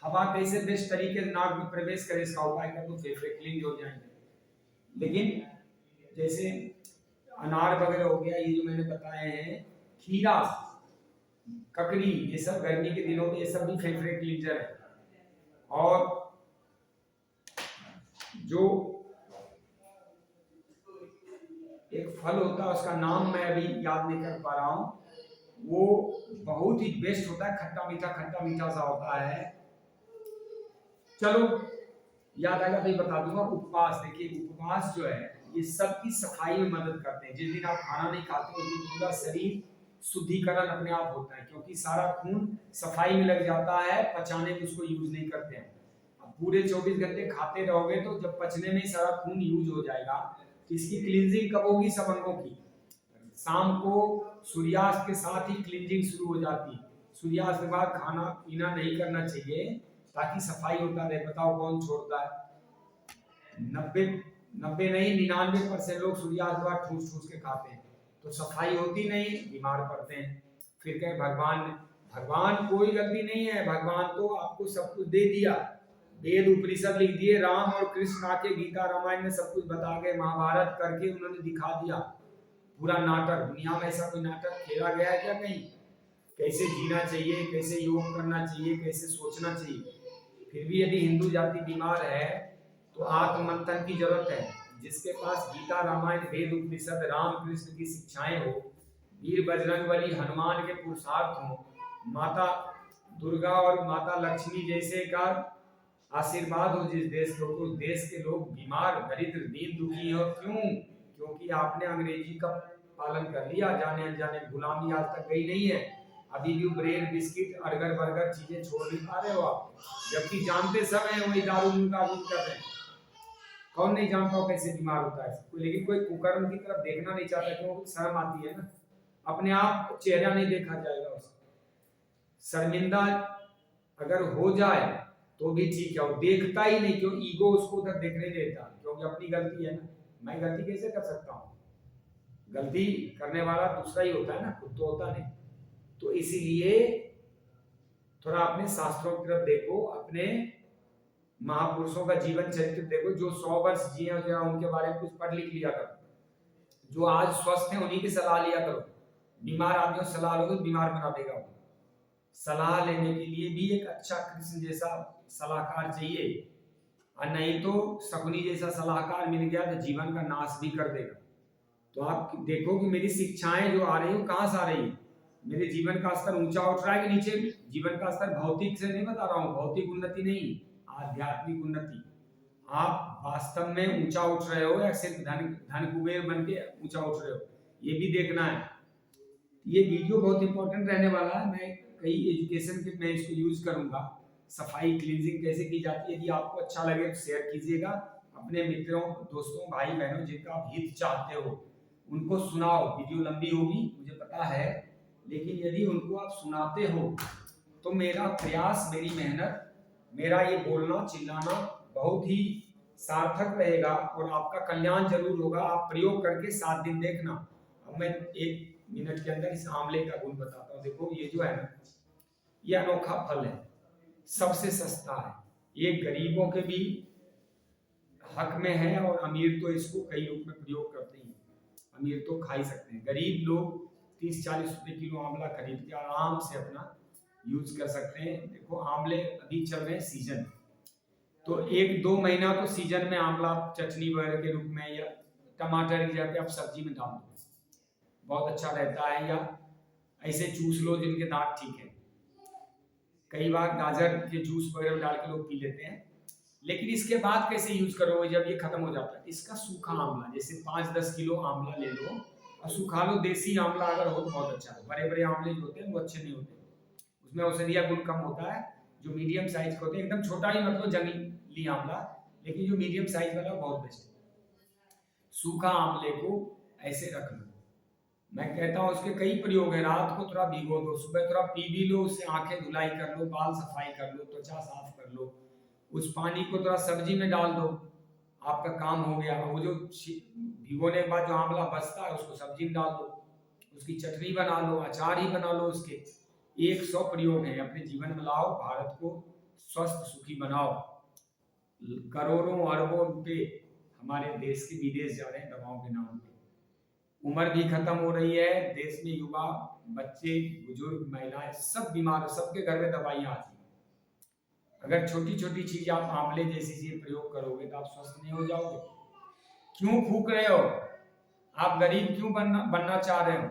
हवा कैसे बेस्ट तरीके से नाक में प्रवेश करे, इसका उपाय कर तो फेफड़े क्लीन हो जाएंगे। लेकिन जैसे अनार वगैरह हो गया, ये जो मैंने बताए हैं, खीरा, ककड़ी, ये सब गर्मी के दिनों में ये सब भी फेफड़े क्लींजर है। और जो एक फल होता है, उसका नाम मैं अभी याद नहीं कर पा रहा हूं, वो बहुत ही बेस्ट होता है। खट्टा मीठा सा होता है। चलो याद आएगा तो बता दूंगा। उपवास, देखिए उपवास जो है ये सबकी सफाई में मदद करते हैं। जिस दिन आप खाना नहीं खाते उस दिन पूरा शरीर शुद्धिकरण अपने आप होता है, क्योंकि सारा खून सफाई में लग जाता है, पचाने में उसको यूज नहीं करते हैं। अब पूरे 24 घंटे खाते रहोगे तो जब पचने में सारा खून यूज हो जाएगा, तो इसकी क्लींजिंग कब होगी? सब अंगों की। शाम को सूर्यास्त के साथ ही क्लींजिंग शुरू हो जाती है। सूर्यास्त के बाद खाना पीना नहीं करना चाहिए ताकि सफाई होता रहे। बताओ कौन छोड़ता है? 90 नहीं 99% लोग सूर्यास्त के बाद ठूस के खाते हैं, तो सफाई होती नहीं, बीमार पड़ते हैं। फिर कहे भगवान कोई गलती नहीं है। भगवान तो आपको सब कुछ दे दिया, वेद उपनिषद लिख दिए, राम और कृष्ण आके गीता रामायण में सब कुछ बता गए, महाभारत करके उन्होंने दिखा दिया पूरा नाटक। दुनिया में ऐसा कोई नाटक खेला गया है क्या कहीं? कैसे जीना चाहिए, कैसे योग करना चाहिए, कैसे सोचना चाहिए। फिर भी यदि हिंदू जाति बीमार है तो आत्ममंथन की जरूरत है। जिसके पास गीता रामायण वेद उपनिषद राम कृष्ण की शिक्षाएं हो, वीर बजरंगबली हनुमान के पुरुषार्थ हो, माता दुर्गा और माता लक्ष्मी जैसे का आशीर्वाद हो जिस देश को, उस देश के लोग बीमार दरिद्र दीन दुखी हो क्यों? क्योंकि आपने अंग्रेजी का पालन कर लिया, जाने अनजाने गुलामी आज तक गई नहीं है। अभी भी ब्रेड बिस्किट अर्गर बर्गर चीजें छोड़ नहीं पा रहे हो आप, जबकि जानते सब हैं वही दारू का यूज कर रहे हैं। कौन नहीं जानता हो कैसे बीमार होता है, लेकिन कोई कुकर्म की तरफ देखना नहीं चाहता, क्योंकि शर्म आती है ना। अपने आप चेहरा नहीं देखा जाएगा उसका। शर्मिंदा अगर हो जाए तो भी ठीक है, वो देखता ही नहीं, क्यों? ईगो उसको उधर देखने देता, क्योंकि अपनी गलती है ना। मैं गलती कैसे कर सकता हूँ? गलती करने वाला दूसरा ही होता है ना, खुद तो होता नहीं। तो इसीलिए थोड़ा अपने शास्त्रों की तरफ देखो, अपने महापुरुषों का जीवन चरित्र देखो। जो 100 वर्ष जिए हो, जरा उनके बारे में कुछ पढ़ लिख लिया करो। जो आज स्वस्थ हैं उन्हीं की सलाह लिया करो। बीमार आदमियों से सलाह लोगे बीमार बना देगा वो। सलाह लेने के लिए भी एक अच्छा कृष्ण जैसा सलाहकार चाहिए, और नहीं तो शकुनी जैसा सलाहकार मिल गया तो जीवन का नाश भी कर देगा। तो आप देखो कि मेरी शिक्षाएं जो आ रही है कहां से आ रही है। मेरे जीवन का स्तर ऊंचा उठ रहा है कि नीचे? जीवन का स्तर भौतिक से नहीं बता रहा हूँ, भौतिक उन्नति नहीं, आध्यात्मिक उन्नति। आप वास्तव में ऊंचा उठ रहे हो या सिर्फ धन कुबेर बन के ऊंचा उठ रहे हो, ये भी देखना है। ये वीडियो बहुत इंपॉर्टेंट रहने वाला है। मैं कई एजुकेशन के मैं इसको यूज करूंगा। सफाई क्लींजिंग कैसे की जाती है, यदि आपको अच्छा लगे तो शेयर कीजिएगा अपने मित्रों दोस्तों भाई बहनों जिनका आप हित चाहते हो, उनको सुनाओ। वीडियो लंबी होगी मुझे पता है, लेकिन यदि उनको आप सुनाते हो तो मेरा प्रयास, मेरी मेहनत, मेरा ये बोलना चिल्लाना बहुत ही सार्थक रहेगा और आपका कल्याण जरूर होगा। आप प्रयोग करके 7 दिन देखना। अब मैं 1 मिनट के अंदर इस आंवले का गुण बताता हूँ। देखो ये जो है ना, ये अनोखा फल है। सबसे सस्ता है, ये गरीबों के भी हक में है और अमीर तो इसको कई रूप में प्रयोग करते हैं। अमीर तो खा ही सकते हैं, गरीब लोग 30-40 रुपए किलो आंवला खरीद के आराम से अपना यूज कर सकते हैं। देखो आंवले अभी चल रहे हैं सीजन, तो 1-2 महीना तो सीजन में आंवला चटनी वगैरह के रूप में या टमाटर की जगह पे आप सब्जी में डाल दो, बहुत अच्छा रहता है। या ऐसे चूस लो जिनके दांत ठीक है, कई बार गाजर के जूस वगैरह डाल के लोग पी लेते हैं। लेकिन इसके बाद कैसे यूज करोगे जब ये खत्म हो जाता है? इसका सूखा आंवला, जैसे 5-10 किलो आंवला ले लो और सुखा लो। देसी आंवला अगर हो तो बहुत अच्छा है, बड़े बड़े आंवले जो होते हैं वो अच्छे नहीं होते, उसमें औषधीय गुण कम होता है। जो मीडियम साइज के होते हैं, एकदम छोटा ही मतलब जंगली आंवला, लेकिन जो मीडियम साइज वाला बहुत बेस्ट है। सूखा आंवले को ऐसे रख लो, मैं कहता हूँ उसके कई प्रयोग है। रात को थोड़ा भिगो दो, सुबह थोड़ा पी भी लो, उससे आंखें धुलाई कर लो, बाल सफाई कर लो, त्वचा साफ कर लो। उस पानी को थोड़ा सब्जी में डाल दो, आपका काम हो गया। वो जो भिगोने के बाद जो आंवला बचता है उसको सब्जी में डाल दो, उसकी चटनी बना लो, अचार ही बना लो उसके। 100 प्रयोग हैं, अपने जीवन में लाओ, भारत को स्वस्थ सुखी बनाओ। करोड़ों अरबों रुपए हमारे देश के विदेश जा रहे हैं दवाओं के नाम पे। उम्र भी खत्म हो रही है, देश में युवा, बच्चे, बुजुर्ग, महिलाएं सब बीमार, सबके घर में दवाइयां आती हैं। अगर छोटी छोटी चीज आप आंवले जैसी चीज प्रयोग करोगे तो आप स्वस्थ नहीं हो जाओगे। क्यों फूक रहे हो? आप गरीब क्यों बनना चाह रहे हो?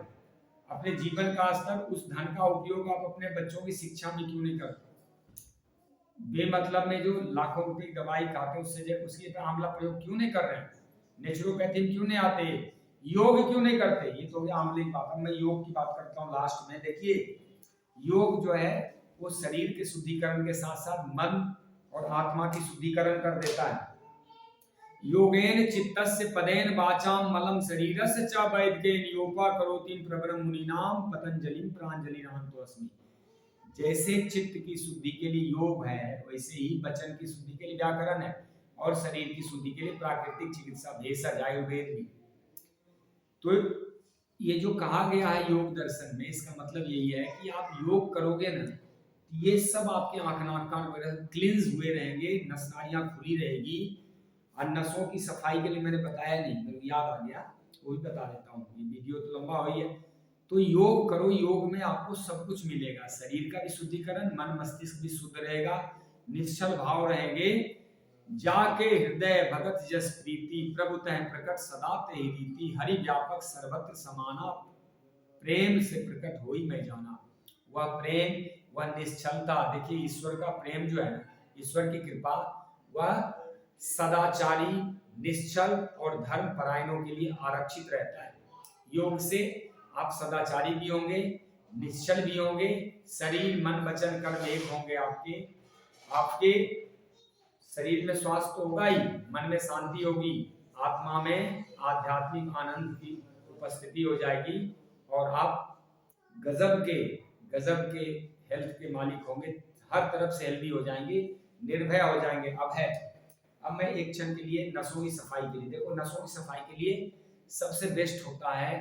अपने जीवन का स्तर, उस धन का उपयोग आप अपने बच्चों की शिक्षा में क्यों नहीं करते? बेमतलब में जो लाखों रुपए की दवाई खाते उससे उसके पे आंवला प्रयोग क्यों नहीं कर रहे हैं? नेचुरोपैथी क्यों नहीं आते? योग क्यों नहीं करते? ये तो आंवले की बात है। मैं योग की बात करता हूँ लास्ट में। देखिए योग जो है वो शरीर के शुद्धिकरण के साथ साथ मन और आत्मा की शुद्धिकरण कर देता है। योगेन चित्तस्य पदेन वाचाम मलम शरीरस्य च वैद्येन योपा करोति प्रवरम मुनीनाम पतंजलिम प्रांजलिनान्तो अस्मि। जैसे चित्त की शुद्धि के लिए योग है, वैसे ही वचन की शुद्धि के लिए व्याकरण है, और शरीर की शुद्धि के लिए प्राकृतिक चिकित्सा भेषज आयुर्वेद भी। तो ये जो कहा गया है योग दर्शन में, इसका मतलब यही है कि आप योग करोगे ना, ये सब आपके आंख नाक कान वगैरह क्लींस हुए रहेंगे, नस नाड़ियां खुली रहेगी। और नसों की सफाई के लिए मैंने बताया नहीं, मेरे याद आ गया, वो भी बता देता हूँ, ये वीडियो तो लंबा हो ही है। तो योग करो, योग में आपको सब कुछ मिलेगा, शरीर का भी शुद्धिकरण, मन मस्तिष्क भी शुद्ध रहेगा, निश्चल भाव रहेंगे। जाके हृदय भगत जस प्रीति प्रभु तह प्रकट सदा ते रीति हरि व्यापक सर्वत्र समाना प्रेम से प्रकट होई मैं जाना। वह प्रेम, वह निश्चलता, देखिए ईश्वर का प्रेम जो है ना, ईश्वर की कृपा, वह सदाचारी, निश्चल और धर्म परायणों के लिए आरक्षित रहता है। योग से आप सदाचारी भी होंगे, निश्चल भी होंगे, शरीर मन वचन कर्म एक होंगे आपके शरीर में स्वास्थ्य तो होगा ही, मन में शांति होगी, आत्मा में आध्यात्मिक आनंद की उपस्थिति हो जाएगी, और आप गजब के हेल्थ के मालिक होंगे, हर तरफ से हेल्दी हो जाएंगे, निर्भय हो जाएंगे। अब मैं एक क्षण के लिए नसों की सफाई के लिए, देखो नसों की सफाई के लिए सबसे बेस्ट होता है,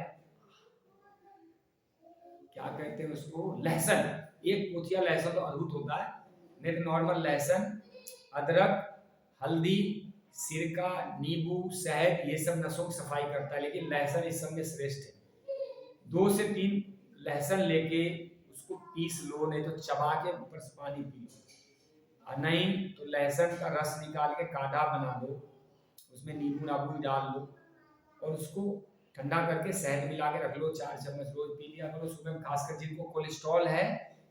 क्या कहते हैं उसको, लहसुन। एक पोथिया लहसुन तो अद्भुत होता है, नहीं तो नॉर्मल लहसुन, अदरक, हल्दी, सिरका, नींबू, शहद, ये सब नसों की सफाई करता है, लेकिन लहसुन इस सब में श्रेष्ठ है। 2 से 3 लहसुन लेके उसको पीस लो, नहीं तो चबा के ऊपर से पानी पी लो, और नहीं तो लहसुन का रस निकाल के काढ़ा बना लो, उसमें नींबू नाबू डाल लो, और उसको ठंडा करके शहद मिला के रख लो, 4 चम्मच रोज पी लिया करो सुबह में। खासकर जिनको कोलेस्ट्रॉल है,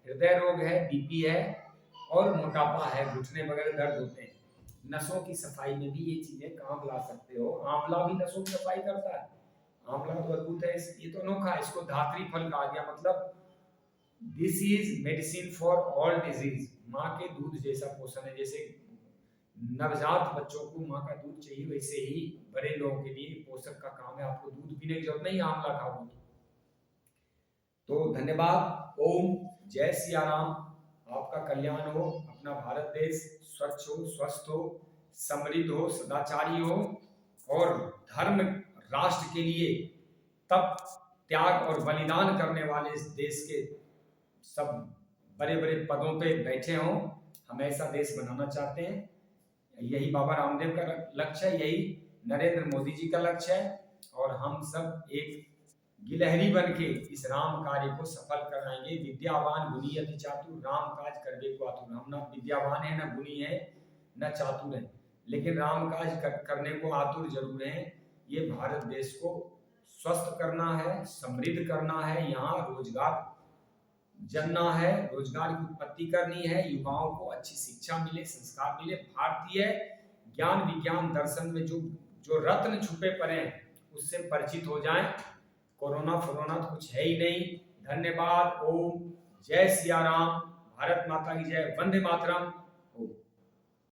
हृदय रोग है, बीपी है, और मोटापा है, घुटने वगैरह दर्द होते हैं, नसों की सफाई में भी ये चीजें काम ला सकते हो। आंवला भी नसों की सफाई करता है, आंवला तो अद्भुत है, ये तो अनोखा है, इसको धात्री फल कहा गया, मतलब this is medicine for all disease. माँ के दूध जैसा पोषण है, जैसे नवजात बच्चों को माँ का दूध चाहिए, वैसे ही बड़े लोगों के लिए पोषक का काम है, आपको दूध पीने की जरूरत नहीं, आंवला खाओ। तो धन्यवाद। ओम जय सिया राम। आपका कल्याण हो, अपना भारत देश स्वच्छ हो, स्वस्थ हो, समृद्ध हो, सदाचारी हो, और धर्म राष्ट्र के लिए तप त्याग और बलिदान करने वाले इस देश के सब बड़े बड़े पदों पे बैठे हों, हम ऐसा देश बनाना चाहते हैं। यही बाबा रामदेव का लक्ष्य है, यही नरेंद्र मोदी जी का लक्ष्य है, और हम सब एक गिलहरी बन के इस राम कार्य को सफल कराएंगे। विद्यावान गुणी अति चातुर, राम काज करबे को आतुर। हम ना विद्यावान है, ना गुणी है, न चातुर है, लेकिन राम काज करने को आतुर जरूर है। ये भारत देश को स्वस्थ करना है, समृद्ध करना है, यहाँ रोजगार जनना है, रोजगार की उत्पत्ति करनी है, युवाओं को अच्छी शिक्षा मिले, संस्कार मिले, भारतीय ज्ञान विज्ञान दर्शन में जो जो रत्न छुपे पड़े हैं उससे परिचित हो जाएं। कोरोना फोरोना तो कुछ है ही नहीं। धन्यवाद। ओम जय सिया राम, भारत माता की जय, वंदे मातरम।